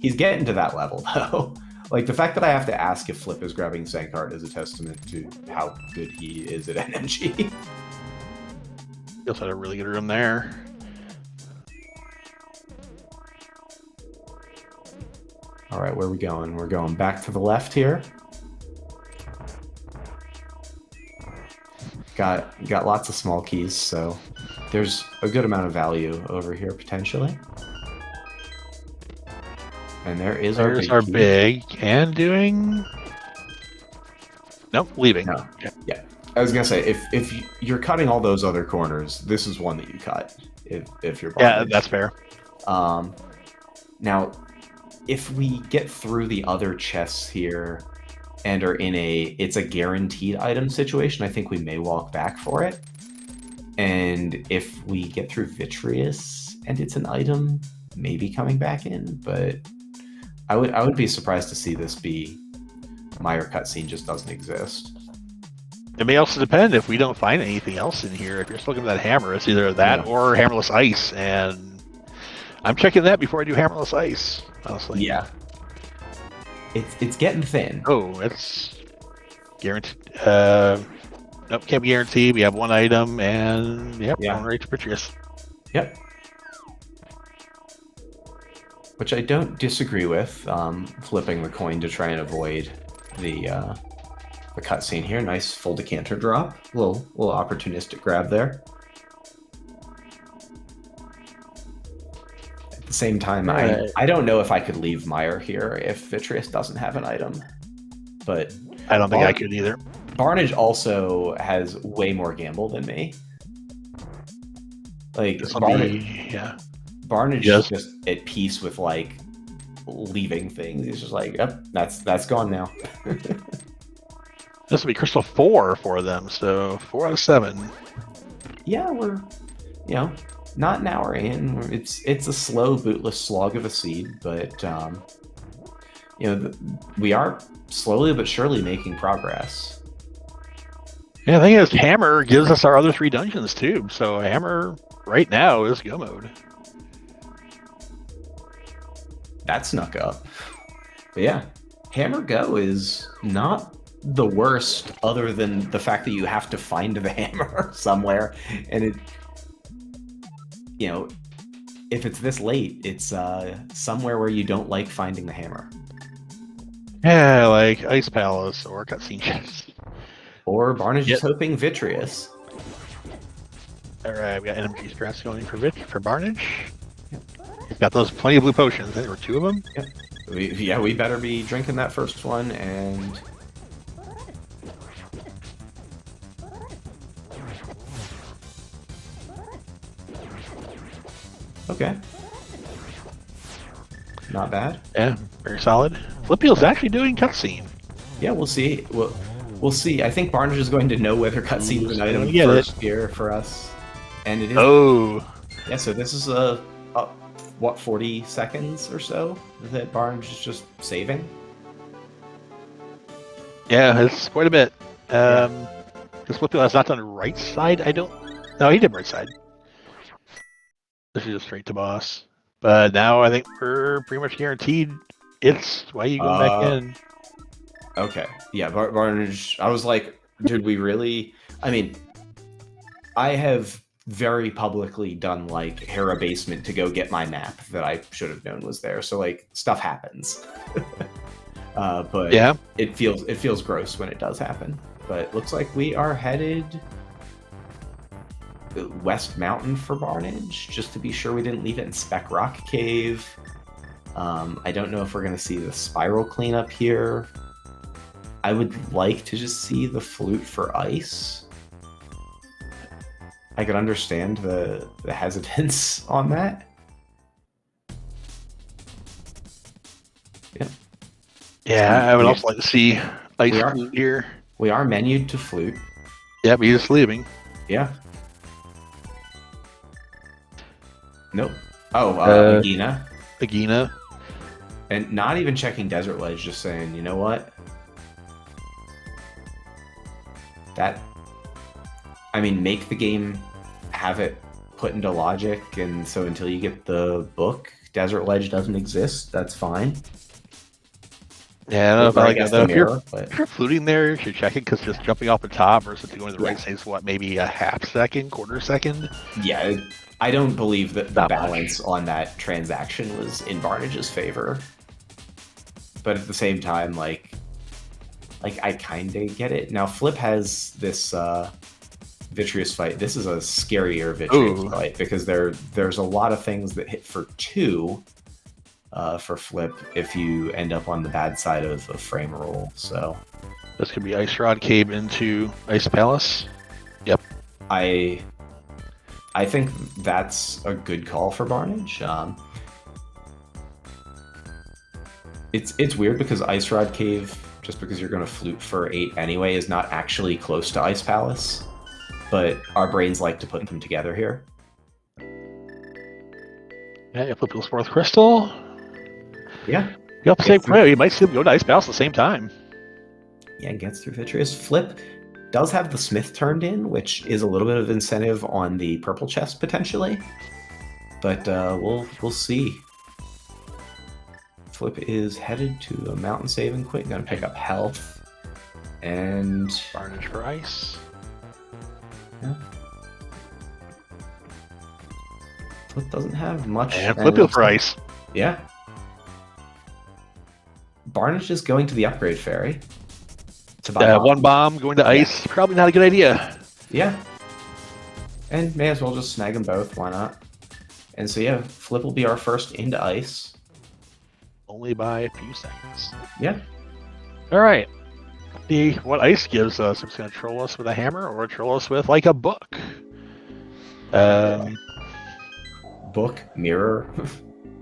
He's getting to that level, though. The fact that I have to ask if Flip is grabbing Sankheart is a testament to how good he is at NMG. He also had a really good room there. All right, where are we going? We're going back to the left here. Got lots of small keys, so there's a good amount of value over here potentially. And there's our big and doing. Nope, leaving. No. Yeah, I was gonna say if you're cutting all those other corners, this is one that you cut. If you're Barnage. Yeah, that's fair. Now, if we get through the other chests here and are in it's a guaranteed item situation, I think we may walk back for it. And if we get through Vitreous and it's an item, maybe coming back in, but I would be surprised to see this be Meyer cutscene just doesn't exist. It may also depend if we don't find anything else in here. If you're still looking for that hammer, it's either that or hammerless ice, and I'm checking that before I do hammerless ice. Honestly, yeah, it's getting thin. Oh, it's guaranteed. Nope, can't be guaranteed. We have one item, and yep, going right to Patrice. Yep. Which I don't disagree with. Flipping the coin to try and avoid the cutscene here. Nice full decanter drop. Little opportunistic grab there. At the same time, I don't know if I could leave Meyer here if Vitreous doesn't have an item. But I don't think I could either. Barnage also has way more gamble than me. Like Barnage is just at peace with like leaving things. He's just like, yep, that's gone now. This will be Crystal 4 for them, so 4 out of 7. Yeah, we're not an hour in. It's a slow bootless slog of a seed, but we are slowly but surely making progress. Yeah, the thing is, Hammer gives us our other 3 dungeons too. So Hammer right now is go mode. That snuck up. But yeah, Hammer Go is not the worst, other than the fact that you have to find the hammer somewhere, and it, if it's this late, it's somewhere where you don't like finding the hammer. Yeah, like Ice Palace or cutscene chest. Or Barnage is hoping Vitreous. Alright, we got NMG stress going for Barnage. Yep. He's got those plenty of blue potions. There were 2 of them. Yep. We better be drinking that first one, and okay. Not bad. Yeah, very solid. Flipheal's actually doing cutscene. Yeah, we'll see. We'll see. I think Barnage is going to know whether cutscene's an item first here for us. And it is. Oh. Yeah, so this is what, 40 seconds or so that Barnage is just saving? Yeah, it's quite a bit. Because Flipheal has not done right side, I don't... No, he did right side. This is just straight to boss. But now I think we're pretty much guaranteed it's why you go back in. Okay. Yeah, Barnage... I was like, dude, we really... I mean, I have very publicly done, like, Hera Basement to go get my map that I should have known was there. So, like, stuff happens. But yeah, it feels gross when it does happen. But looks like we are headed West Mountain for Barnage, just to be sure we didn't leave it in Speck Rock Cave. I don't know if we're going to see the spiral cleanup here. I would like to just see the flute for ice. I could understand the hesitance on that. Yep. Yeah, I would also like to see ice flute here. We are menued to flute. Yeah, but he's leaving. Yeah. Nope. Oh, Agina. Agina. And not even checking Desert Ledge, just saying, you know what? Make the game, have it put into logic, and so until you get the book, Desert Ledge doesn't exist. That's fine. Yeah, I don't know if I like that though. If you're fluting there, you should check it, because just jumping off the top versus going to the right side is what, maybe a half second, quarter second? Yeah, I don't believe that the balance on that transaction was in Barnage's favor. But at the same time, like I kinda get it. Now Flip has this Vitreous fight. This is a scarier Vitreous fight, because there's a lot of things that hit for 2 for Flip if you end up on the bad side of a frame roll. So this could be Ice Rod Cave into Ice Palace. Yep. I think that's a good call for Barnage. It's weird because Ice Rod Cave, just because you're going to flute for 8 anyway, is not actually close to Ice Palace, but our brains like to put them together here. Yeah, Flipheal's fourth crystal. Yeah. Yep, same Gets through, way. You might see them go to Ice Bounce at the same time. yeah, gets through Vitreous. Flip does have the Smith turned in, which is a little bit of incentive on the purple chest potentially. But we'll see. Flip is headed to a mountain saving quick. Gonna pick up health. And Barnage for ice. yeah. Flip doesn't have much. And Flipheal for ice. Yeah. Barnage is going to the upgrade ferry. To buy One bomb going to ice. Yeah. Probably not a good idea. Yeah. And may as well just snag them both. Why not? And so yeah, Flip will be our first into ice. Only by a few seconds. Yeah. All right. See what ice gives us. It's going to troll us with a hammer or troll us with like a book. Book, mirror.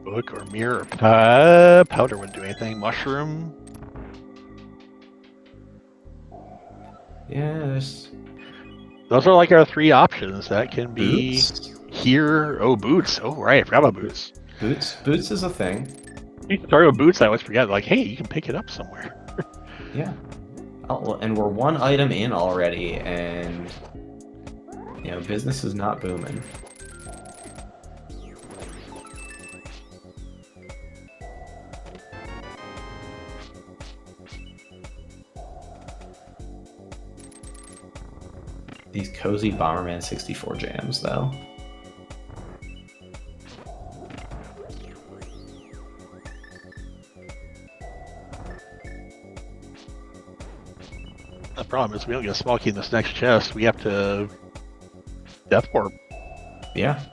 Book or mirror. Powder wouldn't do anything. Mushroom. Yeah, those are like our three options. That can be boots. Here. Oh, boots. Oh, right. I forgot about boots. Boots is a thing. You start with boots. I always forget. Like, hey, you can pick it up somewhere. Yeah. Oh, and we're one item in already, and you know, business is not booming. These cozy Bomberman 64 jams, though. The problem is we don't get a small key in this next chest. We have to Death Warp. Yeah.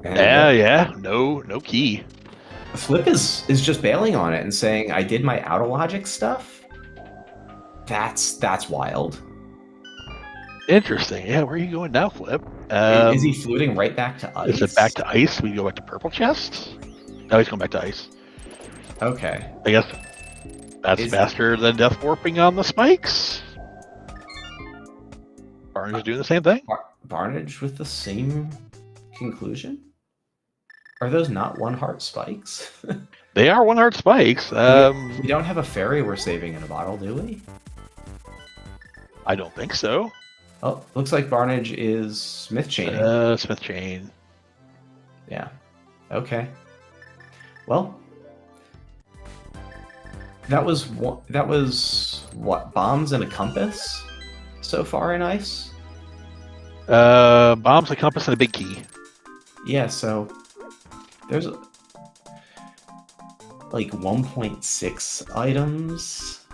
Yeah. No key. Flip is just bailing on it and saying, "I did my Autologic stuff." That's wild. Interesting. Yeah, where are you going now, Flip? Is he fluting right back to ice? Is it back to ice? We go back to purple chest? No, he's going back to ice. Okay. I guess that's faster than death warping on the spikes. Barnage doing the same thing. Barnage with the same conclusion? Are those not one heart spikes? They are one heart spikes. We don't have a fairy we're saving in a bottle, do we? I don't think so. Oh, looks like Barnage is Smith chaining. Smith chain. Yeah. Okay. Well, that was what, bombs and a compass so far in ice? Bombs, a compass, and a big key. Yeah, so there's like 1.6 items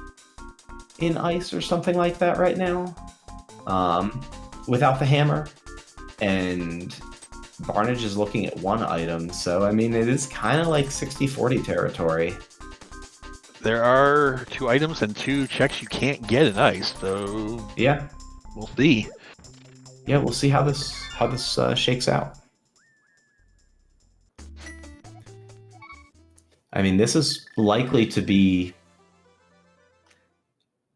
in ice or something like that right now, without the hammer, and Barnage is looking at one item, so I mean it is kind of like 60-40 territory. There are 2 items and 2 checks you can't get in ice, so yeah, we'll see. Yeah, we'll see how this shakes out. I mean, this is likely to be,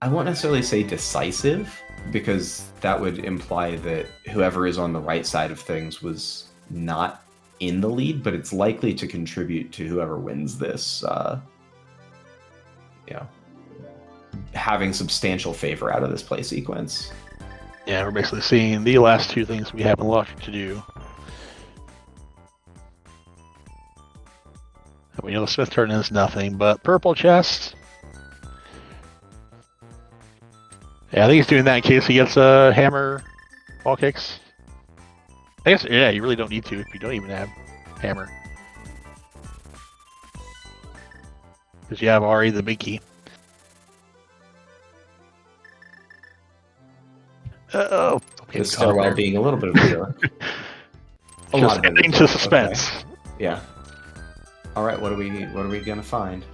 I won't necessarily say decisive, because that would imply that whoever is on the right side of things was not in the lead, but it's likely to contribute to whoever wins this, you know, having substantial favor out of this play sequence. Yeah, we're basically seeing the last 2 things we have in logic to do. We know the Smith turn is nothing but purple chest. Yeah, I think he's doing that in case he gets a hammer ball kicks. I guess, yeah, you really don't need to if you don't even have hammer. Because you have already the big key. Uh-oh. Just Stairwell being a little bit of a jerk. Just adding to suspense. Okay. Yeah. All right, what are we gonna find?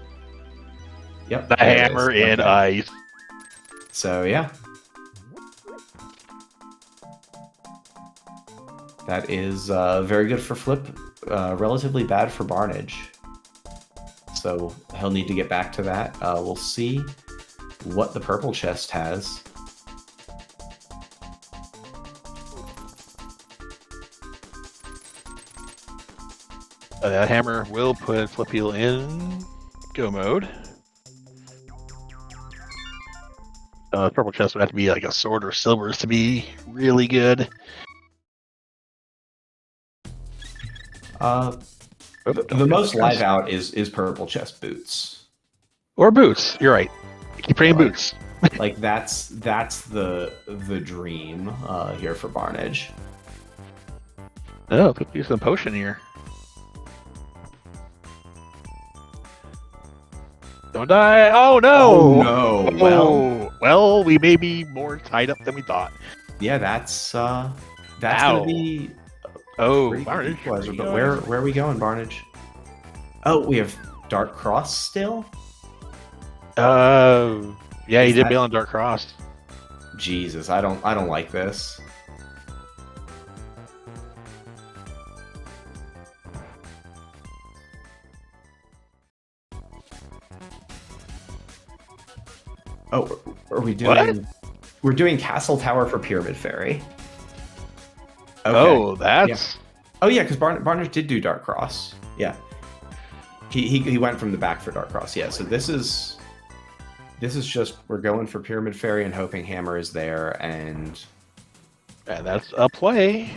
Yep. The hammer in ice. So yeah. That is very good for Flip, relatively bad for Barnage. So he'll need to get back to that. We'll see what the purple chest has. That hammer will put Flipheal in go mode. Purple chest would have to be like a sword or silvers to be really good. The most live out is purple chest boots. Or boots. You're right. Keep praying Like- boots. Like that's the dream here for Barnage. Oh, put some potion here. Don't die! Oh no! Oh no! Well, we may be more tied up than we thought. Yeah, that's Ow. gonna be Oh, pretty good equalizer. But where are we going, Barnage? Oh, we have Dark Cross still. Yeah, he Is did that- bail on Dark Cross. Jesus, I don't like this. Oh, are we doing? What? We're doing Castle Tower for Pyramid Fairy. Okay. Oh, that's Oh yeah, because Barnage did do Dark Cross. Yeah. He went from the back for Dark Cross. Yeah. So this is just we're going for Pyramid Fairy and hoping Hammer is there, and that's a play.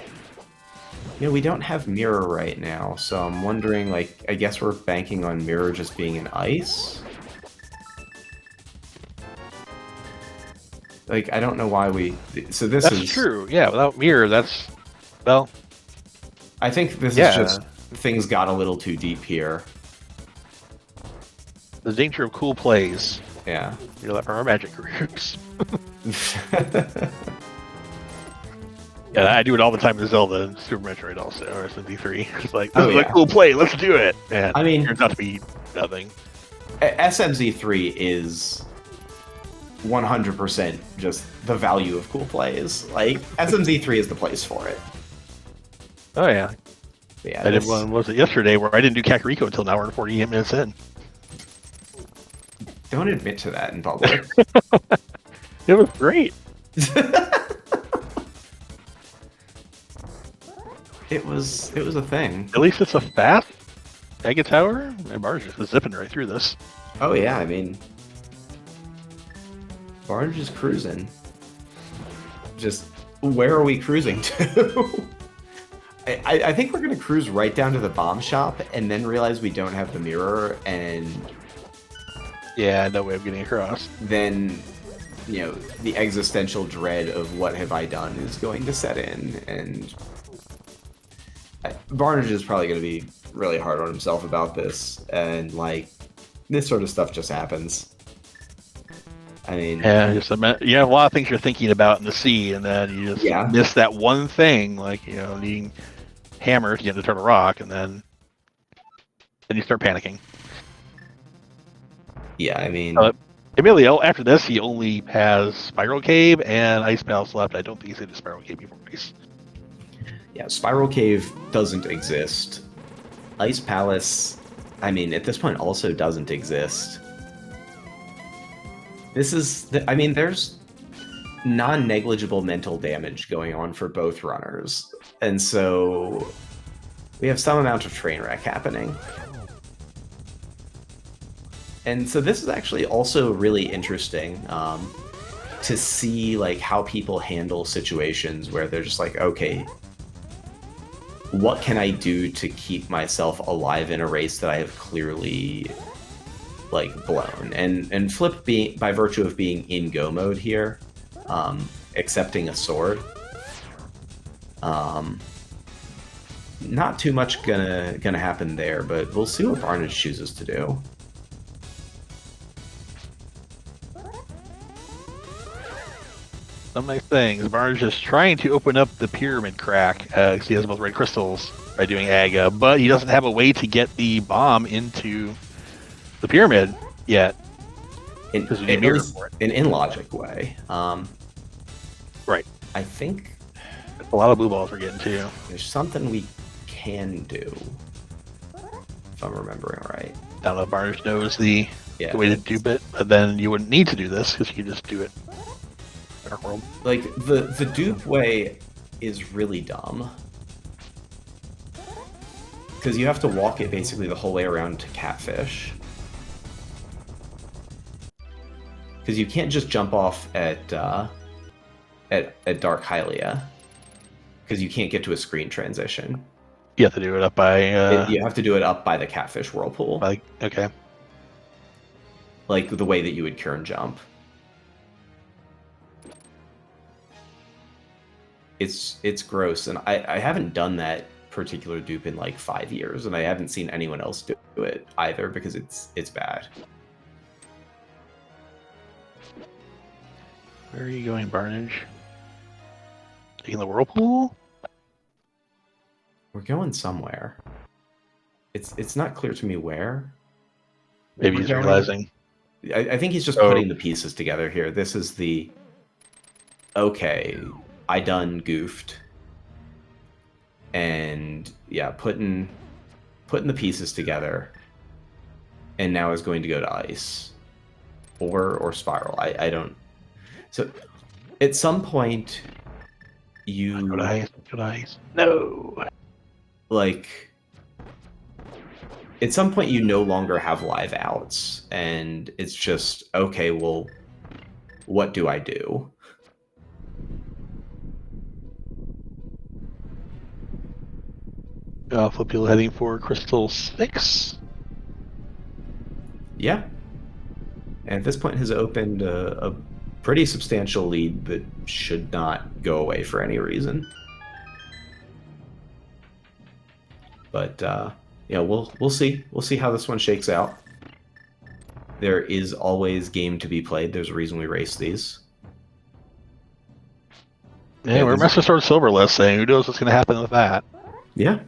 you know we don't have Mirror right now, so I'm wondering, like, I guess we're banking on Mirror just being an ice. Like, I don't know why we. So this That's is true. Yeah, without mirror, that's well. I think this Yeah. is just things got a little too deep here. The danger of cool plays. Yeah. You know that from our Magic groups. Yeah, I do it all the time in Zelda and Super Metroid also, or SMD3. It's like, this Oh, is yeah. a cool play, let's do it. And I mean- it turns out to be nothing. SMZ3 is 100% just the value of cool plays. Like, SMZ3 is the place for it. Oh yeah. Yeah, I did this- one, was it yesterday, where I didn't do Kakariko until an hour and 48 minutes in. Don't admit to that in public. It was great. It was a thing. At least it's a fast Mega Tower, and Bar's just zipping right through this. Oh yeah, I mean, Barnage is cruising. Just where are we cruising to? I think we're gonna cruise right down to the bomb shop and then realize we don't have the mirror, and Yeah, no way of getting across. then you know the existential dread of what have I done is going to set in, and Barnage is probably going to be really hard on himself about this, and like this sort of stuff just happens. I mean, Yeah, you have a lot of things you're thinking about in the sea, and then you just Yeah. miss that one thing, like, you know, needing hammer to get to turn a rock, and then you start panicking. yeah, I mean, Emilio, after this, he only has Spiral Cave and Ice Palace left. I don't think he's going to Spiral Cave before Ice. yeah, Spiral Cave doesn't exist. Ice Palace, I mean, at this point also doesn't exist. This is, I mean, there's non-negligible mental damage going on for both runners, and so we have some amount of train wreck happening. And so this is actually also really interesting to see like how people handle situations where they're just like, okay, what can I do to keep myself alive in a race that I have clearly like blown? And Flip, being by virtue of being in go mode here, accepting a sword, not too much gonna happen there, but we'll see what Barnage chooses to do. Some nice things. Barnage is trying to open up the pyramid crack, because he has both red crystals by doing Aga, but he doesn't have a way to get the bomb into the pyramid yet. Because you need mirror for it. An in-logic way. Right. I think A lot of blue balls we're getting too. there's something we can do, if I'm remembering right. I don't know if Barnage knows the Yeah. way to do it, but then you wouldn't need to do this because you can just do it. Dark World. Like, the dupe way is really dumb. because you have to walk it basically the whole way around to Catfish. Because you can't just jump off at Dark Hylia, because you can't get to a screen transition. You have to do it up by. You have to do it up by the Catfish whirlpool. Okay. Like the way that you would Kern jump. It's gross, and I haven't done that particular dupe in like 5 years, and I haven't seen anyone else do it either because it's bad. Where are you going, Barnage? Taking the whirlpool? We're going somewhere. It's not clear to me where. Maybe he's realizing. I think he's just putting the pieces together here. This is the... Okay, I done goofed. And yeah, putting the pieces together. And now is going to go to ice. Or spiral. I don't... So, at some point, you... Good eyes. No! Like... At some point, you no longer have live outs, and it's just, okay, well, what do I do? Flipheal heading for Crystal 6. Yeah. And at this point has opened a pretty substantial lead that should not go away for any reason. But, yeah, we'll see. We'll see how this one shakes out. There is always game to be played. There's a reason we race these. Yeah, we're Master Sword Silverless, saying who knows what's going to happen with that. Yeah.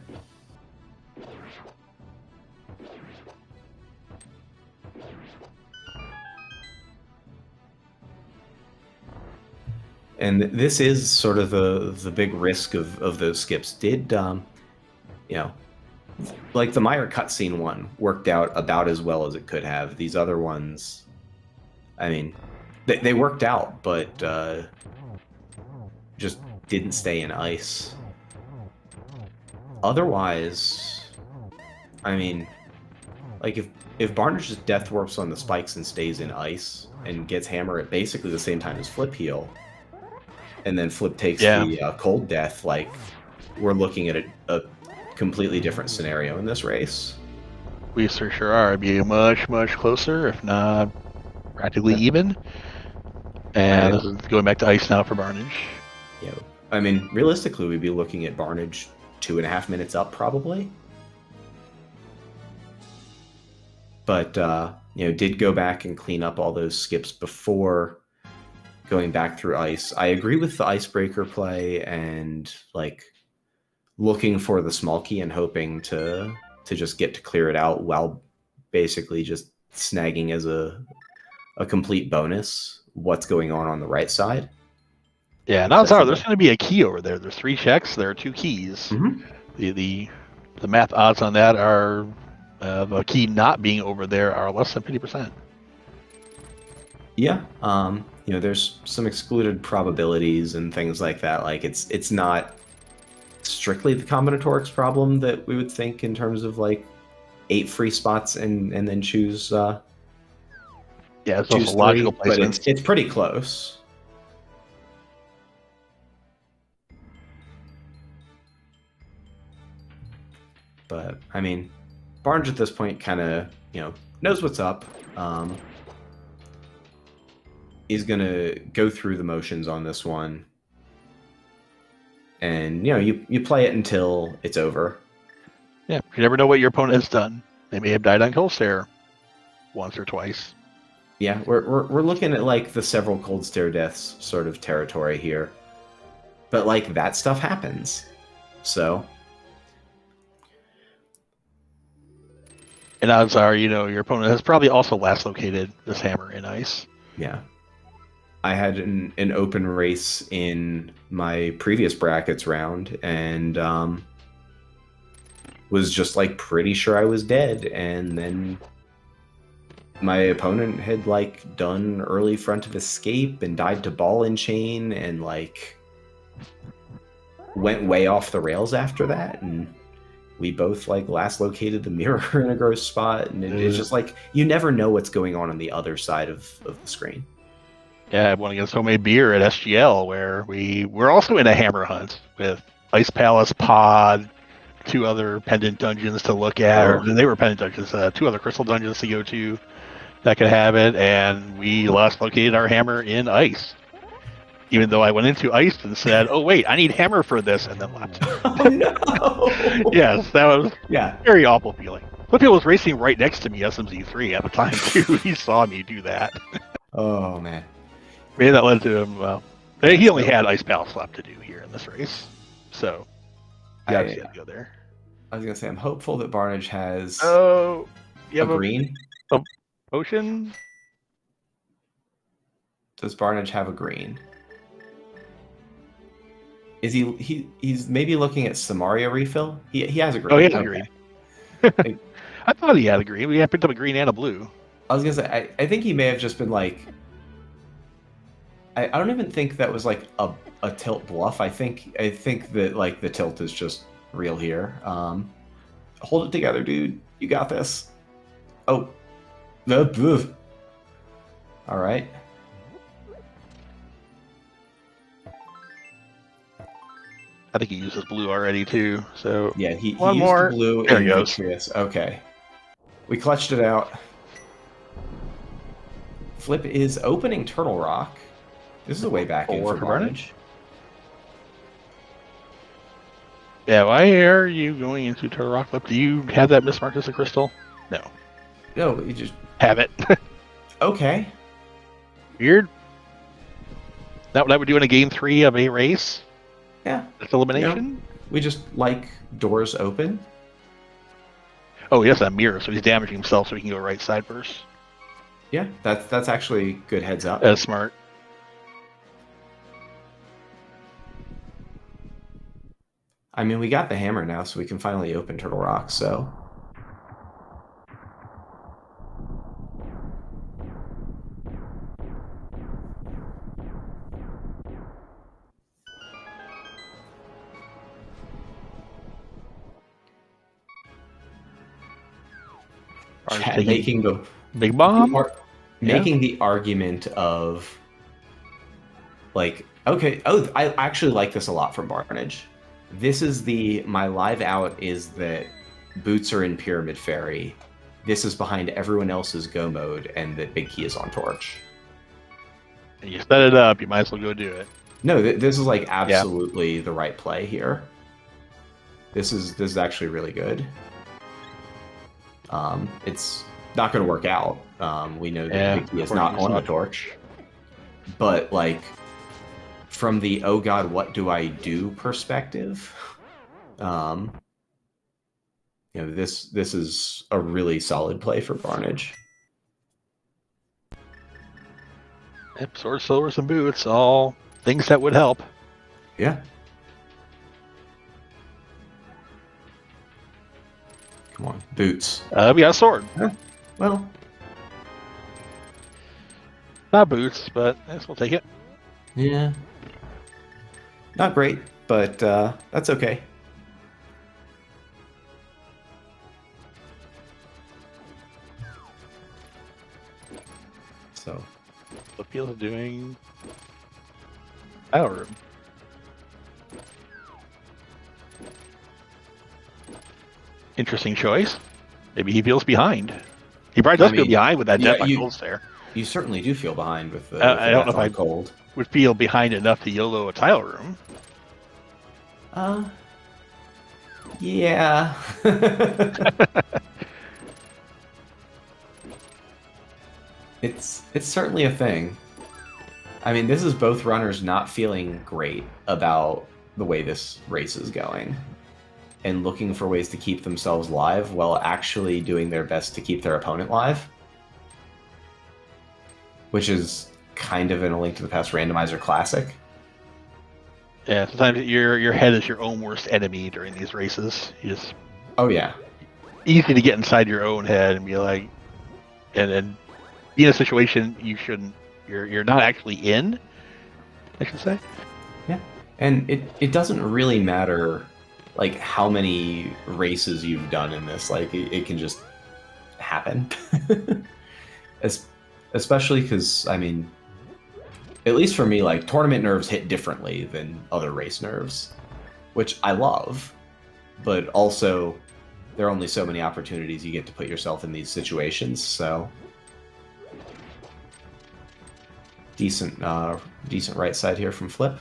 And this is sort of the big risk of those skips. Did, you know, like the Meyer cutscene one worked out about as well as it could have. These other ones, I mean, they worked out, but just didn't stay in ice. Otherwise, I mean, like if Barnage just death warps on the spikes and stays in ice and gets hammer at basically the same time as Flipheal, and then Flip takes the cold death, like we're looking at a completely different scenario in this race. We sure are. It'd be much closer, if not practically even. And this is going back to ice now for Barnage. Yeah, I mean, realistically, we'd be looking at Barnage 2.5 minutes up, probably. But you know, did go back and clean up all those skips before going back through ice. I agree with the icebreaker play and like looking for the small key and hoping to just get to clear it out while basically just snagging as a complete bonus what's going on the right side. Yeah, and odds are there's going to be a key over there. There's 3 checks. There are 2 keys. Mm-hmm. The math odds on that are a key not being over there are less than 50%. Yeah, you know, there's some excluded probabilities and things like that. Like it's not strictly the combinatorics problem that we would think in terms of like 8 free spots and then choose. Yeah, it's also logical placement, but it's pretty close. But I mean, Barnage at this point kind of, you know, knows what's up. He's gonna go through the motions on this one, and you know, you play it until it's over. Yeah, you never know what your opponent has done. They may have died on Cold Stare once or twice. Yeah, we're looking at like the several Cold Stare deaths sort of territory here, but like that stuff happens, so. And odds are, you know, your opponent has probably also last located this hammer in ice. Yeah. I had an open race in my previous brackets round and was just like pretty sure I was dead, and then my opponent had like done early front of escape and died to ball and chain and like went way off the rails after that, and we both like last located the mirror in a gross spot, and it's just like you never know what's going on the other side of the screen. Yeah, I won against Homemade Beer at SGL, where we were also in a hammer hunt with Ice Palace, Pod, 2 other pendant dungeons to look at, or they were pendant dungeons, 2 other crystal dungeons to go to that could have it, and we last located our hammer in ice. Even though I went into ice and said, "Oh wait, I need hammer for this," and then left. Oh no! Yes, that was Yeah, very awful feeling. Flipheal was racing right next to me, SMZ3 at the time too. He saw me do that. Oh man. Maybe that led to him. Well, he only had Ice Palace left to do here in this race, so he obviously had to go there. I was gonna say I'm hopeful that Barnage has you have a green. A potion. Does Barnage have a green? Is he's maybe looking at Samaria refill? He has a green. Oh, he has a green. I thought he had a green. We had picked up a green and a blue. I was gonna say I think he may have just been like I don't even think that was like a tilt bluff. I think that like the tilt is just real here. Hold it together, dude. You got this. Oh. All right. I think he uses blue already too. So yeah, he one used more. The blue there in he goes. Vitreous. Okay, we clutched it out. Flip is opening Turtle Rock. This is a way back in for Barnage. Yeah, why are you going into Turtle Rock Flip? Do you have that mismarked as a crystal? No. No, you just have it. Okay. Weird. That would do in a game 3 of a race. Yeah. It's elimination. No, we just like doors open. Oh, he has that mirror, so he's damaging himself so he can go right side first. Yeah, that's actually good heads up. That's smart. I mean, we got the hammer now, so we can finally open Turtle Rock, so... making the big bomb, making the argument of like, okay, I actually like this a lot from Barnage. This is my live out is that boots are in Pyramid Fairy. This is behind everyone else's go mode, and that Big Key is on Torch. And you set it up, you might as well go do it. No, this is like absolutely the right play here. This is actually really good. It's not going to work out. We know that Big Key is not on the Torch. But like, from the oh god, what do I do perspective, you know, this is a really solid play for Barnage. Yep, sword, silvers, and boots, all things that would help. Yeah. Come on, boots. We got a sword. Well, not boots, but I guess we'll take it. Yeah. Not great, but that's okay. So, Flipheal is doing Battle Room. Interesting choice. Maybe he feels behind. He probably does feel behind with that Death Golds there. You certainly do feel behind with the I don't know if I cold. Would feel behind enough to YOLO a tile room. Yeah. It's certainly a thing. I mean, this is both runners not feeling great about the way this race is going and looking for ways to keep themselves live while actually doing their best to keep their opponent live, which is kind of in A Link to the Past randomizer classic. Yeah, sometimes your head is your own worst enemy during these races. You just easy to get inside your own head and be like, and then be in a situation you're not actually in, I should say. Yeah, and it doesn't really matter like how many races you've done in this. Like it can just happen. Especially because, I mean, at least for me, like tournament nerves hit differently than other race nerves, which I love, but also there are only so many opportunities you get to put yourself in these situations. So decent right side here from Flip.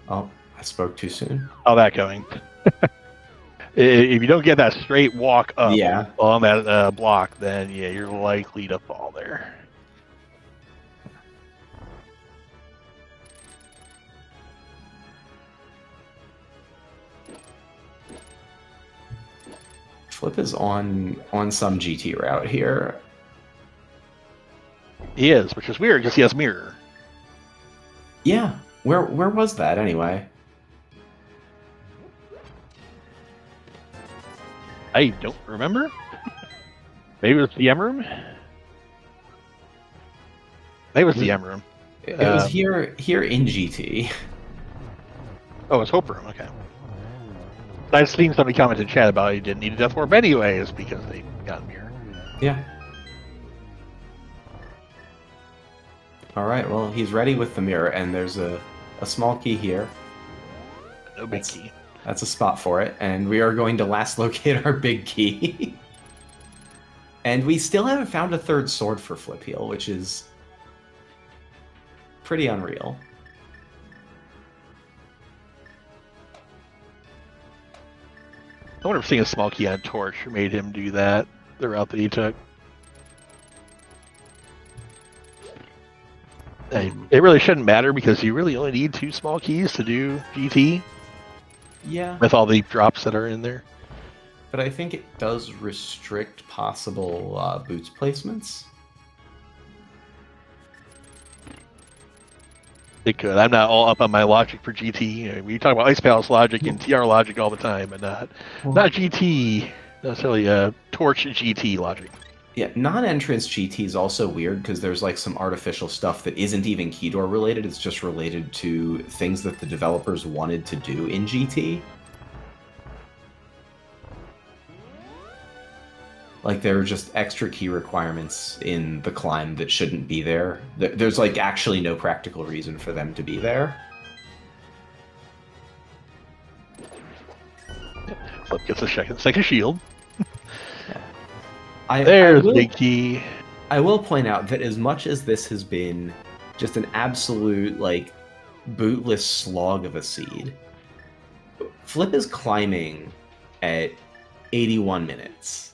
Oh, I spoke too soon. Oh, that going. If you don't get that straight walk up on that block, then yeah, you're likely to fall there. Flip is on some GT route here. He is, which is weird because he has mirror. Yeah, where was that anyway? I don't remember. Maybe it was the M room. Maybe it was the M room. It was here in GT. Oh, it's Hope room. Okay. I've seen somebody comment in chat about he didn't need a death orb anyways because they got mirror. Yeah. All right. Well, he's ready with the mirror, and there's a small key here. No big key. That's a spot for it, and we are going to last locate our big key. And we still haven't found a third sword for Flipheal, which is pretty unreal. I wonder if seeing a small key on Torch made him do that, the route that he took. It really shouldn't matter because you really only need 2 small keys to do GT. Yeah. With all the drops that are in there. But I think it does restrict possible boots placements. It could. I'm not all up on my logic for GT. We talk about Ice Palace logic and TR logic all the time, but not GT, necessarily Torch GT logic. Yeah, non-entrance GT is also weird because there's like some artificial stuff that isn't even key door related. It's just related to things that the developers wanted to do in GT. Like there are just extra key requirements in the climb that shouldn't be there. There's like actually no practical reason for them to be there. Flip gets a second shield. There's the big key. I will point out that as much as this has been just an absolute like bootless slog of a seed, Flip is climbing at 81 minutes.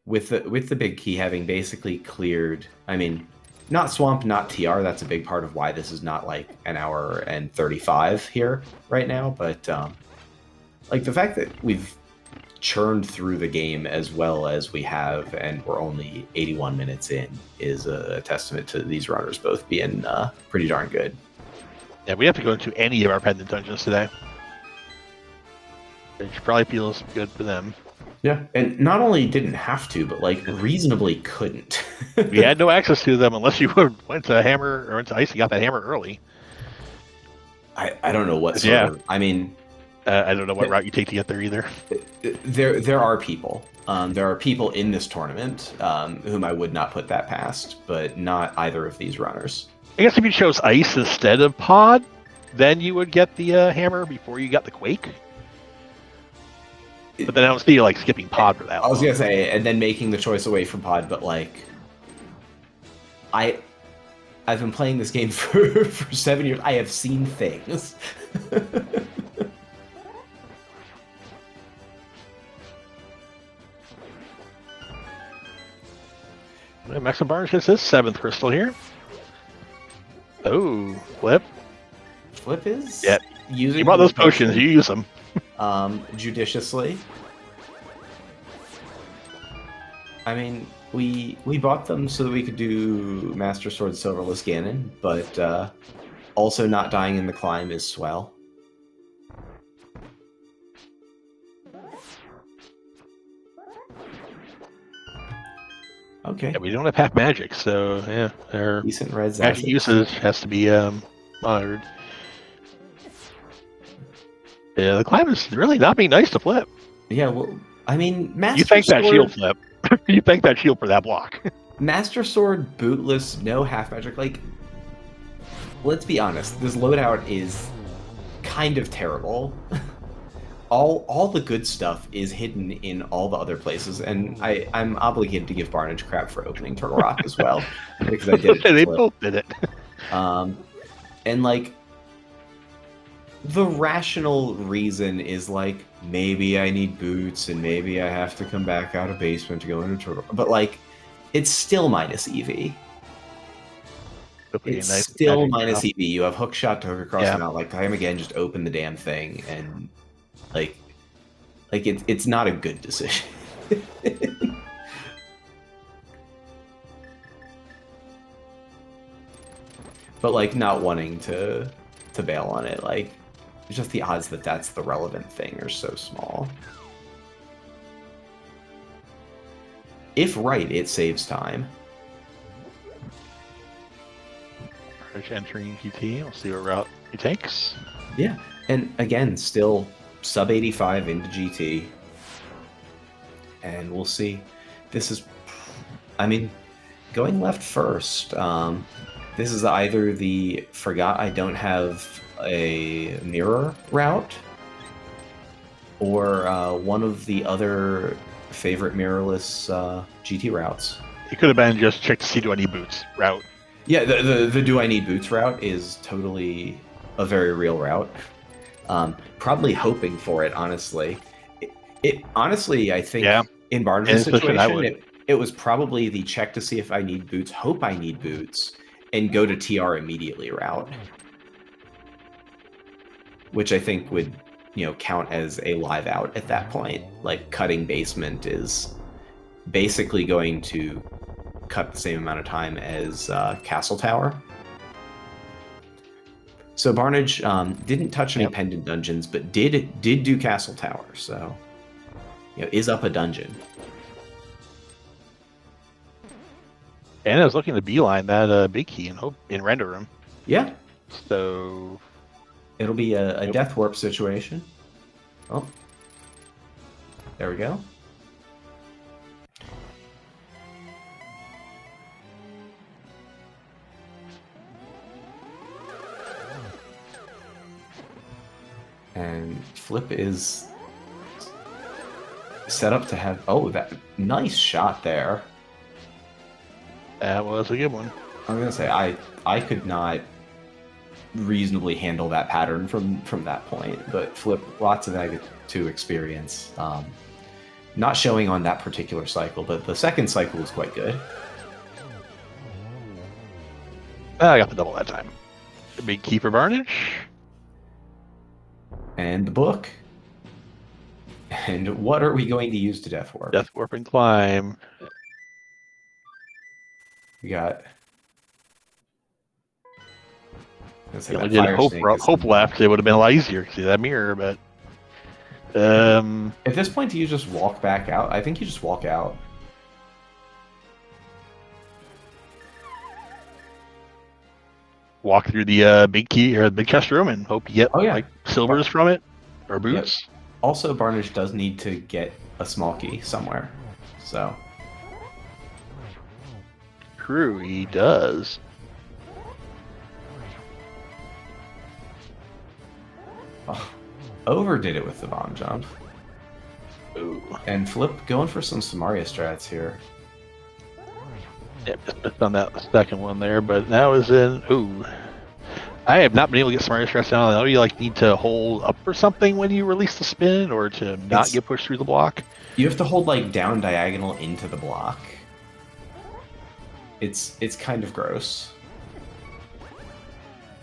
With the big key having basically cleared, I mean, not Swamp, not TR, that's a big part of why this is not like an hour and 35 here right now, but like the fact that we've churned through the game as well as we have and we're only 81 minutes in is a testament to these runners both being pretty darn good. Yeah, we have to go into any of our pendant dungeons today. It probably feels good for them. Yeah, and not only didn't have to, but like reasonably couldn't. We had no access to them unless you went to Hammer or went to Ice and got that hammer early. I don't know what sort of, I mean, I don't know what route you take to get there either. There are people. There are people in this tournament whom I would not put that past, but not either of these runners. I guess if you chose Ice instead of Pod, then you would get the hammer before you got the Quake. But then I don't see you like skipping Pod for that. I was gonna say, and then making the choice away from Pod, but like, I've been playing this game for 7 years. I have seen things. Maxim Barnes gets his 7th crystal here. Oh, Flip. Flip is using. You bought those potions. You use them. Judiciously. I mean, we bought them so that we could do Master Sword Silverless Ganon, but also not dying in the climb is swell. Okay. Yeah, we don't have half magic, so yeah, our Decent res magic assets. usage has to be monitored. Yeah, the climb is really not being nice to Flip. Yeah, well, I mean, You thank that shield, Flip. You thank that shield for that block. Master Sword, bootless, no half magic. Like, let's be honest, this loadout is kind of terrible. all the good stuff is hidden in all the other places, and I'm obligated to give Barnage crap for opening Turtle Rock as well, because I did it. They both did it. And like, the rational reason is like, maybe I need boots, and maybe I have to come back out of basement to go into Turtle, but like, it's still minus EV. It's Nice still minus EV. You have hook shot to hook across the mount. Like, time again, just open the damn thing, and like it's not a good decision. But like, not wanting to bail on it, like, it's just the odds that that's the relevant thing are so small. If right, it saves time. Entering GT, we'll see what route he takes. Yeah, and again, still sub 85 into GT. And we'll see. This is, I mean, going left first. This is either the forgot I don't have a mirror route, or one of the other favorite mirrorless GT routes. It could have been just check to see do I need boots route. Yeah, the do I need boots route is totally a very real route. Probably hoping for it, honestly. It honestly, I think, in Barnes' situation, it was probably the check to see if I need boots, hope I need boots, and go to TR immediately route. Which I think would, count as a live out at that point. Like, cutting basement is basically going to cut the same amount of time as Castle Tower. So Barnage didn't touch any pendant dungeons, but did do Castle Tower. So, is up a dungeon. And I was looking to beeline that big key in render room. Yeah. So it'll be a death warp situation. Oh, there we go. And Flip is set up to have... Oh, that nice shot there. That was a good one. I'm going to say, I could not reasonably handle that pattern from that point, but Flip, lots of that to experience. Not showing on that particular cycle, but the second cycle was quite good. I got the double that time. The big key for Barnage. And the book. And what are we going to use to Death Warp? Death Warp and Climb. We got... If I did hope left, it would have been a lot easier to see that mirror, but... At this point, do you just walk back out? I think you just walk out. Walk through the big key or the big chest room and hope you get like silvers from it or boots. Yep. Also, Barnage does need to get a small key somewhere, so. True, he does. Oh, overdid it with the bomb jump. Ooh. And Flip going for some Samaria strats here. Yeah, just on that second one there, but now is in. Ooh, I have not been able to get Samaria strats down. I know you need to hold up for something when you release the spin, or to not get pushed through the block. You have to hold down diagonal into the block. It's kind of gross.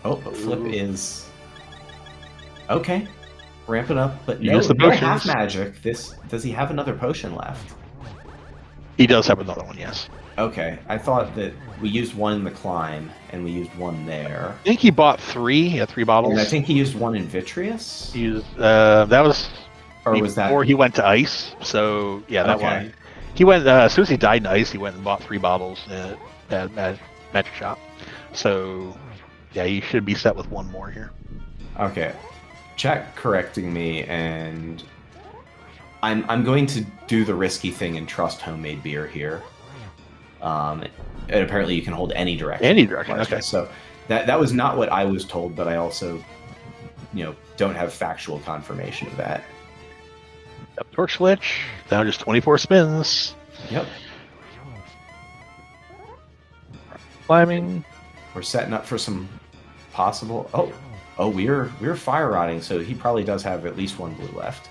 Oh, but Flip is okay. Ramping up, but no half magic. Does he have another potion left? He does have another one, yes. Okay, I thought that we used one in the climb and we used one there. I think he bought 3. He had 3 bottles. And I think he used one in Vitreous. He used that was or was that before he went to ice? So yeah, that one. He went as soon as he died in ice. He went and bought 3 bottles at Magic Shop. So yeah, you should be set with 1 more here. Okay, chat correcting me, and I'm going to do the risky thing and trust homemade beer here. And apparently you can hold any direction. Any direction, okay. So that was not what I was told, but I also, don't have factual confirmation of that. Yep, torch switch. Now just 24 spins. Yep. Climbing. We're setting up for some possible. Oh, we're fire rotting, so he probably does have at least 1 blue left.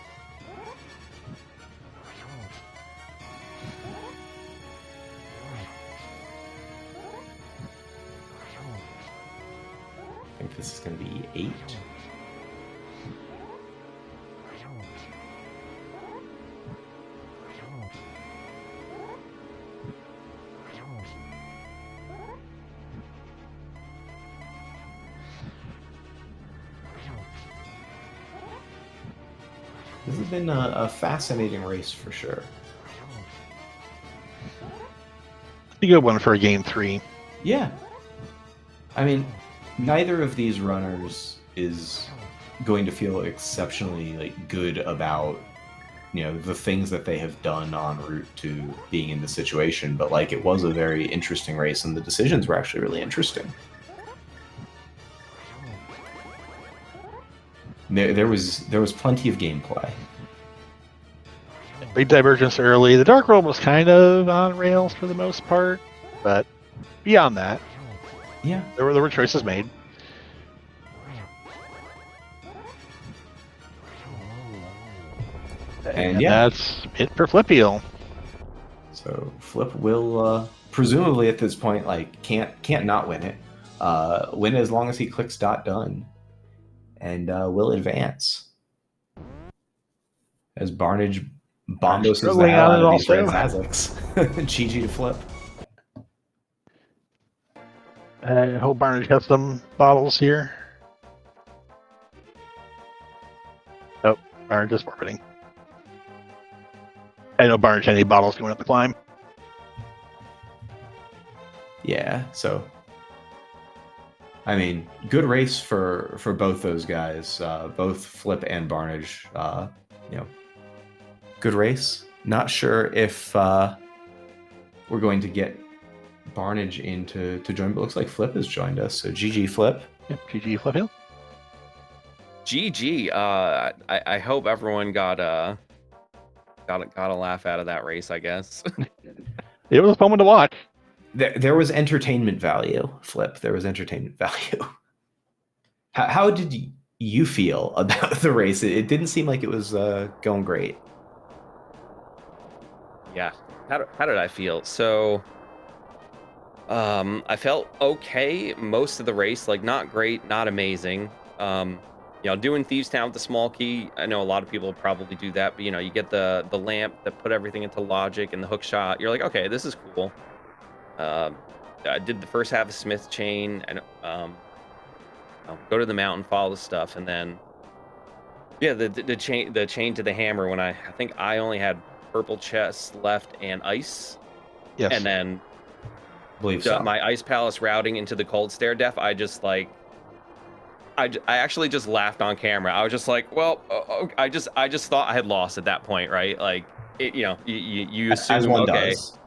I think this is going to be 8. This has been a fascinating race for sure. A good one for a game 3. Yeah. I mean, neither of these runners is going to feel exceptionally good about the things that they have done en route to being in the situation, but it was a very interesting race, and the decisions were actually really interesting. There was plenty of gameplay. Big divergence early. The Dark World was kind of on rails for the most part, but beyond that, yeah, there were choices made. And that's it for Flipheal. So Flip will presumably at this point can't not win it. Win as long as he clicks done, and will advance. As Barnage bombos his the hell out of these red Zazzix. GG to Flip. I hope Barnage has some bottles here. Oh, Barnage is forfeiting. I know Barnage had any bottles going up the climb. Yeah, so I mean, good race for both those guys, both Flip and Barnage. Good race. Not sure if we're going to get Barnage in to join, but looks like Flip has joined us. So GG Flip. Yep, GG Flipheal. GG. I hope everyone got a laugh out of that race, I guess. It was a fun one to watch. There was entertainment value, Flip. There was entertainment value. How did you feel about the race? It didn't seem like it was going great. Yeah. How did I feel? So, I felt okay most of the race. Not great, not amazing. Doing Thieves Town with the small key. I know a lot of people probably do that, but you get the lamp that put everything into logic and the hook shot. You're like, okay, this is cool. I did the first half of Smith chain and go to the mountain, follow the stuff, and then the chain to the hammer when I think I only had purple chest left and ice. Yes. And then Believe so. My ice palace routing into the cold stare def. I just I actually just laughed on camera. I was just like, well, I just thought I had lost at that point, right? You assume, as one okay. does.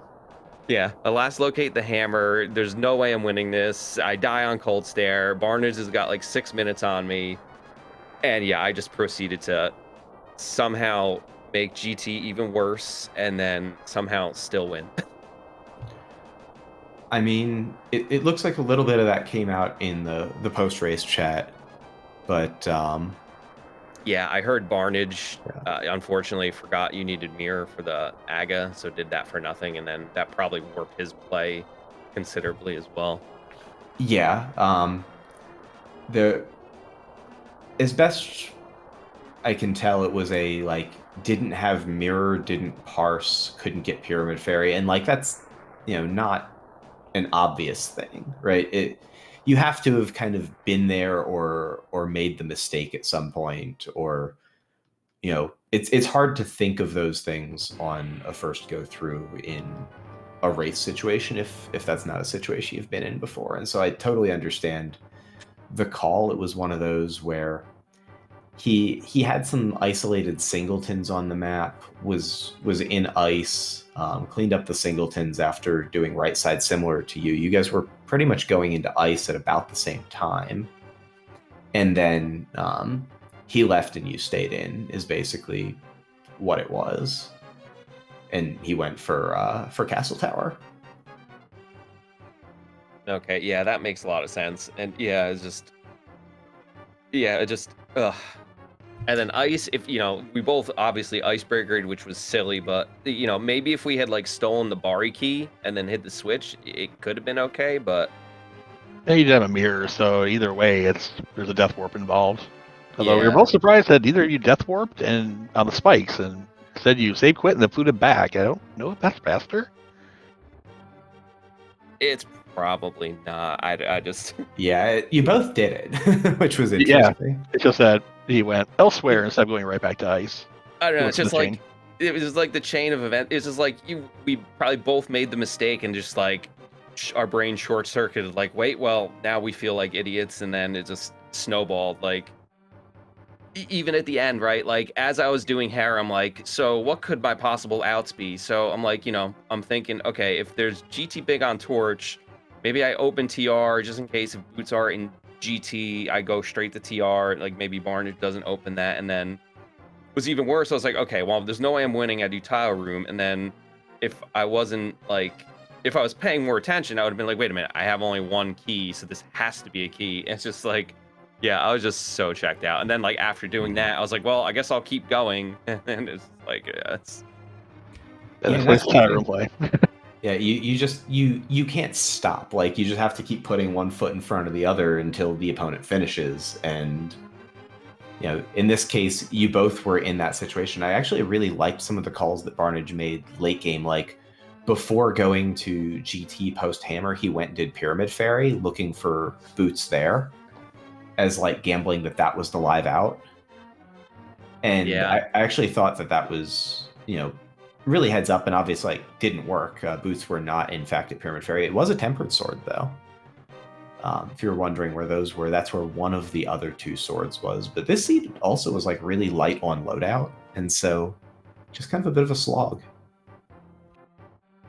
Yeah, I last locate the hammer. There's no way I'm winning this. I die on cold stare. Barnage has got 6 minutes on me. And yeah, I just proceeded to somehow make GT even worse and then somehow still win. I mean, it looks like a little bit of that came out in the post-race chat, but yeah, I heard Barnage unfortunately forgot you needed mirror for the AGA, so did that for nothing, and then that probably warped his play considerably as well. Yeah, as best I can tell, it was a didn't have mirror, didn't parse, couldn't get Pyramid Fairy, and that's not an obvious thing, right? You have to have kind of been there or made the mistake at some point, or it's hard to think of those things on a first go through in a race situation if that's not a situation you've been in before. And so I totally understand the call. It was one of those where he had some isolated singletons on the map, was in ice, cleaned up the singletons after doing right side similar to you. You guys were pretty much going into ice at about the same time. And then he left and you stayed in is basically what it was. And he went for Castle Tower. Okay, yeah, that makes a lot of sense. And yeah, it just ugh. And then ice, if we both obviously icebreakered, which was silly, but maybe if we had like stolen the Bari key and then hit the switch, it could have been okay, but Yeah, you did have a mirror, so either way, there's a death warp involved. Although we were Yeah. both surprised that neither of you death warped and on the spikes, and said you save quit and then flew back. I don't know if that's faster. it's probably not. I just Yeah, you both did it, which was interesting. It's just that he went elsewhere instead of going right back to ice. I don't know. It's Listen just to like it was just like the chain of events. It's just like we probably both made the mistake and just like our brain short circuited. Like, wait, well, now we feel like idiots, and then it just snowballed. Like, even at the end, right? Like, as I was doing hair, I'm like, so what could my possible outs be? So I'm like, I'm thinking, okay, if there's GT big on Torch, maybe I open TR just in case if boots are in GT, I go straight to TR. Like maybe Barnage doesn't open that, and then was even worse. I was like, okay, well, there's no way I'm winning. I do tile room, and then if I wasn't like, if I was paying more attention, I would have been like, wait a minute, I have only one key, so this has to be a key. It's just like, yeah, I was just so checked out. And then like after doing that, I was like, well, I guess I'll keep going. And it's like, it's That's tile room play. Yeah, you can't stop. Like you just have to keep putting one foot in front of the other until the opponent finishes. And in this case, you both were in that situation. I actually really liked some of the calls that Barnage made late game. Like before going to GT post hammer, he went and did Pyramid Fairy looking for boots there as like gambling that was the live out. And yeah. I actually thought that was, really heads up, and obviously like didn't work. Boots were not in fact at Pyramid Fairy. It was a Tempered Sword though. If you're wondering where those were, that's where one of the other two swords was. But this seed also was like really light on loadout, and so just kind of a bit of a slog.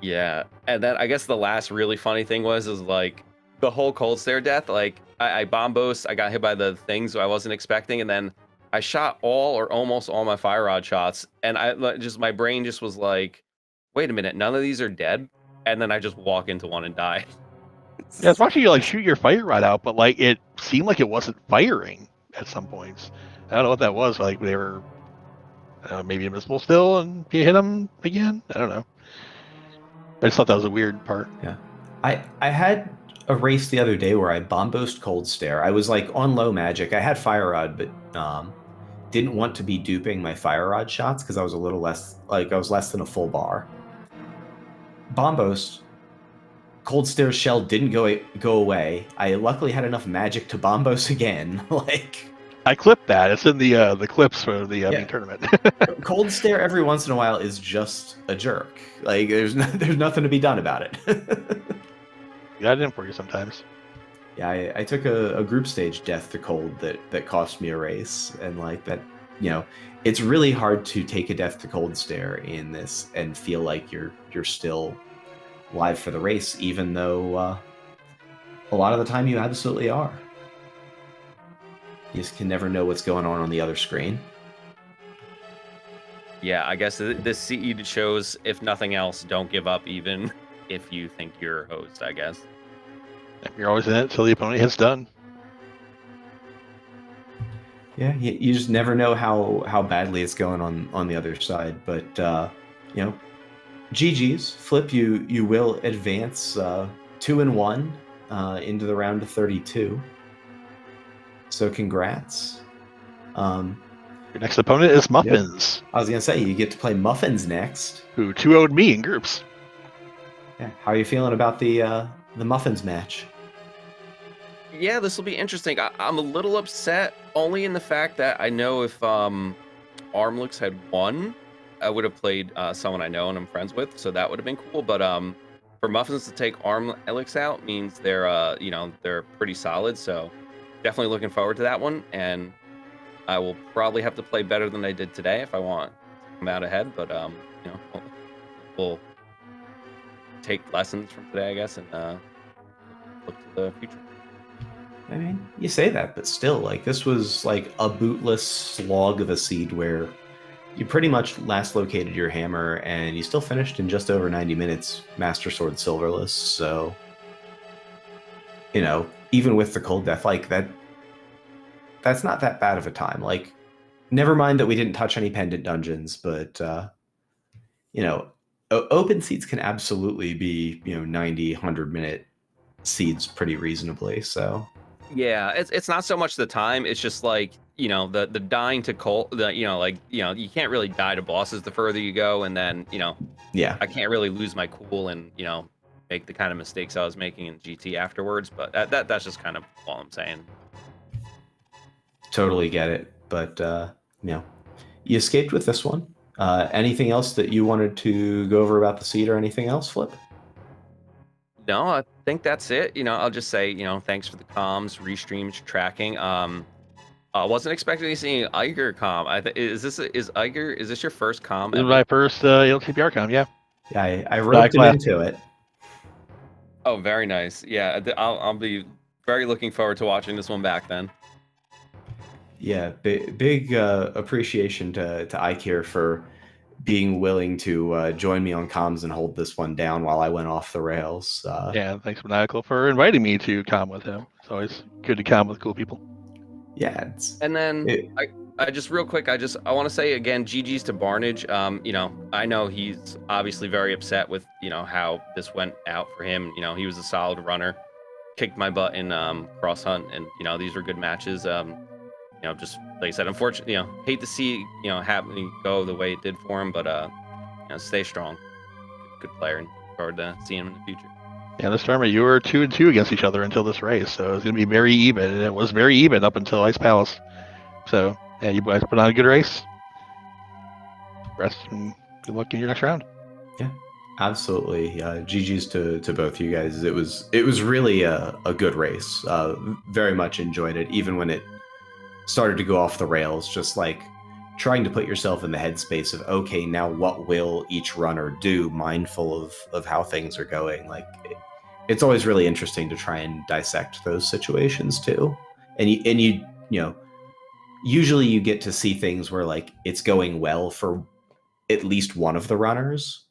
Yeah, and then I guess the last really funny thing was like the whole cold stare death. Like I bombos, I got hit by the things I wasn't expecting, and then I shot all or almost all my fire rod shots, and my brain just was like, wait a minute, none of these are dead, and then I just walk into one and die. Yeah, it's watching you like shoot your fire rod out, but like it seemed like it wasn't firing at some points. I don't know what that was. Like they were maybe invisible still, and you hit them again. I don't know. I just thought that was a weird part. Yeah, I had a race the other day where I bombosed cold stare. I was like on low magic. I had fire rod, but didn't want to be duping my fire rod shots because I was a little less, like I was less than a full bar. Bombos, cold stare shell didn't go away. I luckily had enough magic to bombos again. Like I clipped that. It's in the clips for the main tournament. Cold stare every once in a while is just a jerk. Like there's nothing to be done about it. Got it in for you sometimes. Yeah, I took a group stage death to cold that cost me a race, and like that, it's really hard to take a death to cold stare in this and feel like you're still live for the race, even though a lot of the time you absolutely are. You just can never know what's going on the other screen. Yeah, I guess this seed shows, if nothing else, don't give up even if you think you're a host, I guess. You're always in it until the opponent hits done. Yeah, you just never know how badly it's going on the other side. But GG's. Flip, you will advance 2-1 into the round of 32. So congrats. Your next opponent is Muffins. Yep. I was gonna say you get to play Muffins next. Who 2-0'd me in groups. Yeah. How are you feeling about the Muffins match? Yeah, this will be interesting. I'm a little upset only in the fact that I know if Armlux had won, I would have played someone I know and I'm friends with, so that would have been cool. But for Muffins to take Armlux out means they're they're pretty solid. So definitely looking forward to that one, and I will probably have to play better than I did today if I want to come out ahead. But we'll take lessons from today, I guess, and look to the future. I mean, you say that, but still, like, this was like a bootless slog of a seed where you pretty much last located your hammer and you still finished in just over 90 minutes, Master Sword Silverless. So, even with the cold death, like that's not that bad of a time. Like, never mind that we didn't touch any pendant dungeons, but open seeds can absolutely be 90, 100-minute seeds pretty reasonably. So Yeah, it's not so much the time. It's just like the dying to cold. You can't really die to bosses the further you go, and then yeah, I can't really lose my cool and make the kind of mistakes I was making in GT afterwards. But that's just kind of all I'm saying. totally get it. But you escaped with this one. Anything else that you wanted to go over about the seed or anything else, Flip? No, I think that's it. I'll just say thanks for the comms, restreams, tracking. I wasn't expecting to see Iger comm. Is this your first comm This is ever? my first ALTTPR com. Yeah. Yeah, I roped him into it. Oh, very nice. Yeah, I'll be very looking forward to watching this one back then. Yeah, big appreciation to Ikir for being willing to join me on comms and hold this one down while I went off the rails. Yeah, thanks Maniacal for inviting me to com with him. It's always good to com with cool people. Yeah, and then I just real quick, I want to say again, GG's to Barnage. I know he's obviously very upset with how this went out for him. He was a solid runner, kicked my butt in cross hunt, and these were good matches. Just like I said, unfortunately, hate to see happening go the way it did for him, but stay strong. Good player, and look forward to seeing him in the future. Yeah, this tournament you were 2-2 against each other until this race, so it was going to be very even, and it was very even up until Ice Palace. So yeah, you guys put on a good race. Rest and good luck in your next round. Yeah, absolutely. GG's to both you guys. It was really a good race. Very much enjoyed it, even when it started to go off the rails. Just like trying to put yourself in the headspace of, okay, now what will each runner do, mindful of how things are going. Like, it's always really interesting to try and dissect those situations too. And you usually you get to see things where like it's going well for at least one of the runners,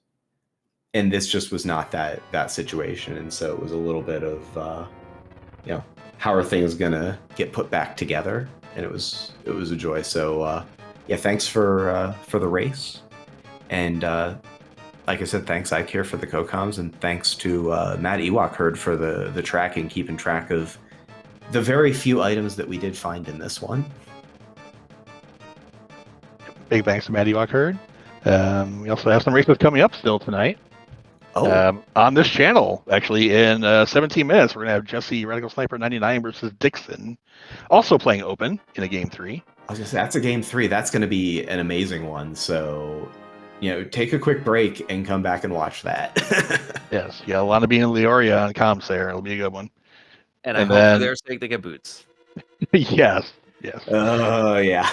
and this just was not that situation. And so it was a little bit of how are things gonna get put back together, and it was a joy. So yeah, thanks for the race, and like I said, thanks Ikir for the co-coms, and thanks to Matt Ewok Herd for the tracking, keeping track of the very few items that we did find in this one. Big thanks to Matt Ewok Herd. We also have some races coming up still tonight. Oh, on this channel, actually, in 17 minutes, we're going to have Jesse Radical Sniper 99 versus Dixon, also playing open in a game 3. I was going to say, that's a game 3. That's going to be an amazing one. So, take a quick break and come back and watch that. Yes, yeah, a lot of being in Leoria on comms there. It'll be a good one. And I hope for their sake they get boots. Yes. Oh, yeah.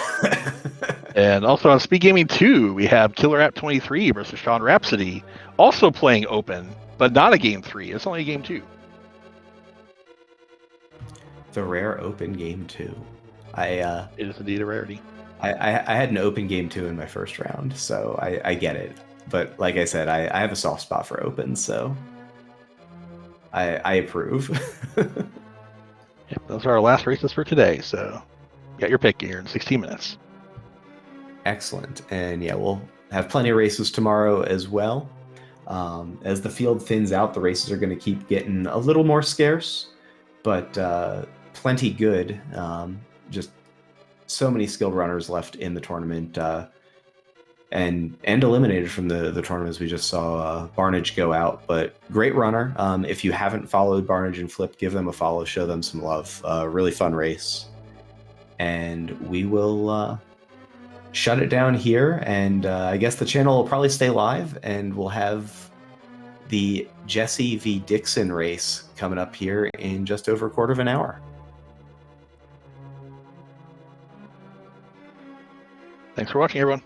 And also on SpeedGaming 2, we have Killer App 23 versus Sean Rhapsody, also playing open, but not a game 3. It's only a game 2. The rare open game 2. It is indeed a rarity. I had an open game 2 in my first round, so I get it. But like I said, I have a soft spot for open, so I approve. Yep, those are our last races for today, so you got your pick here in 16 minutes. Excellent. And yeah, we'll have plenty of races tomorrow as well. As the field thins out, the races are going to keep getting a little more scarce, but plenty good. Just so many skilled runners left in the tournament, and eliminated from the tournaments. We just saw Barnage go out, but great runner. If you haven't followed Barnage and Flip, give them a follow, show them some love. Really fun race. And we will shut it down here, and I guess the channel will probably stay live, and we'll have the Jesse v. Dixon race coming up here in just over a quarter of an hour. Thanks for watching, everyone.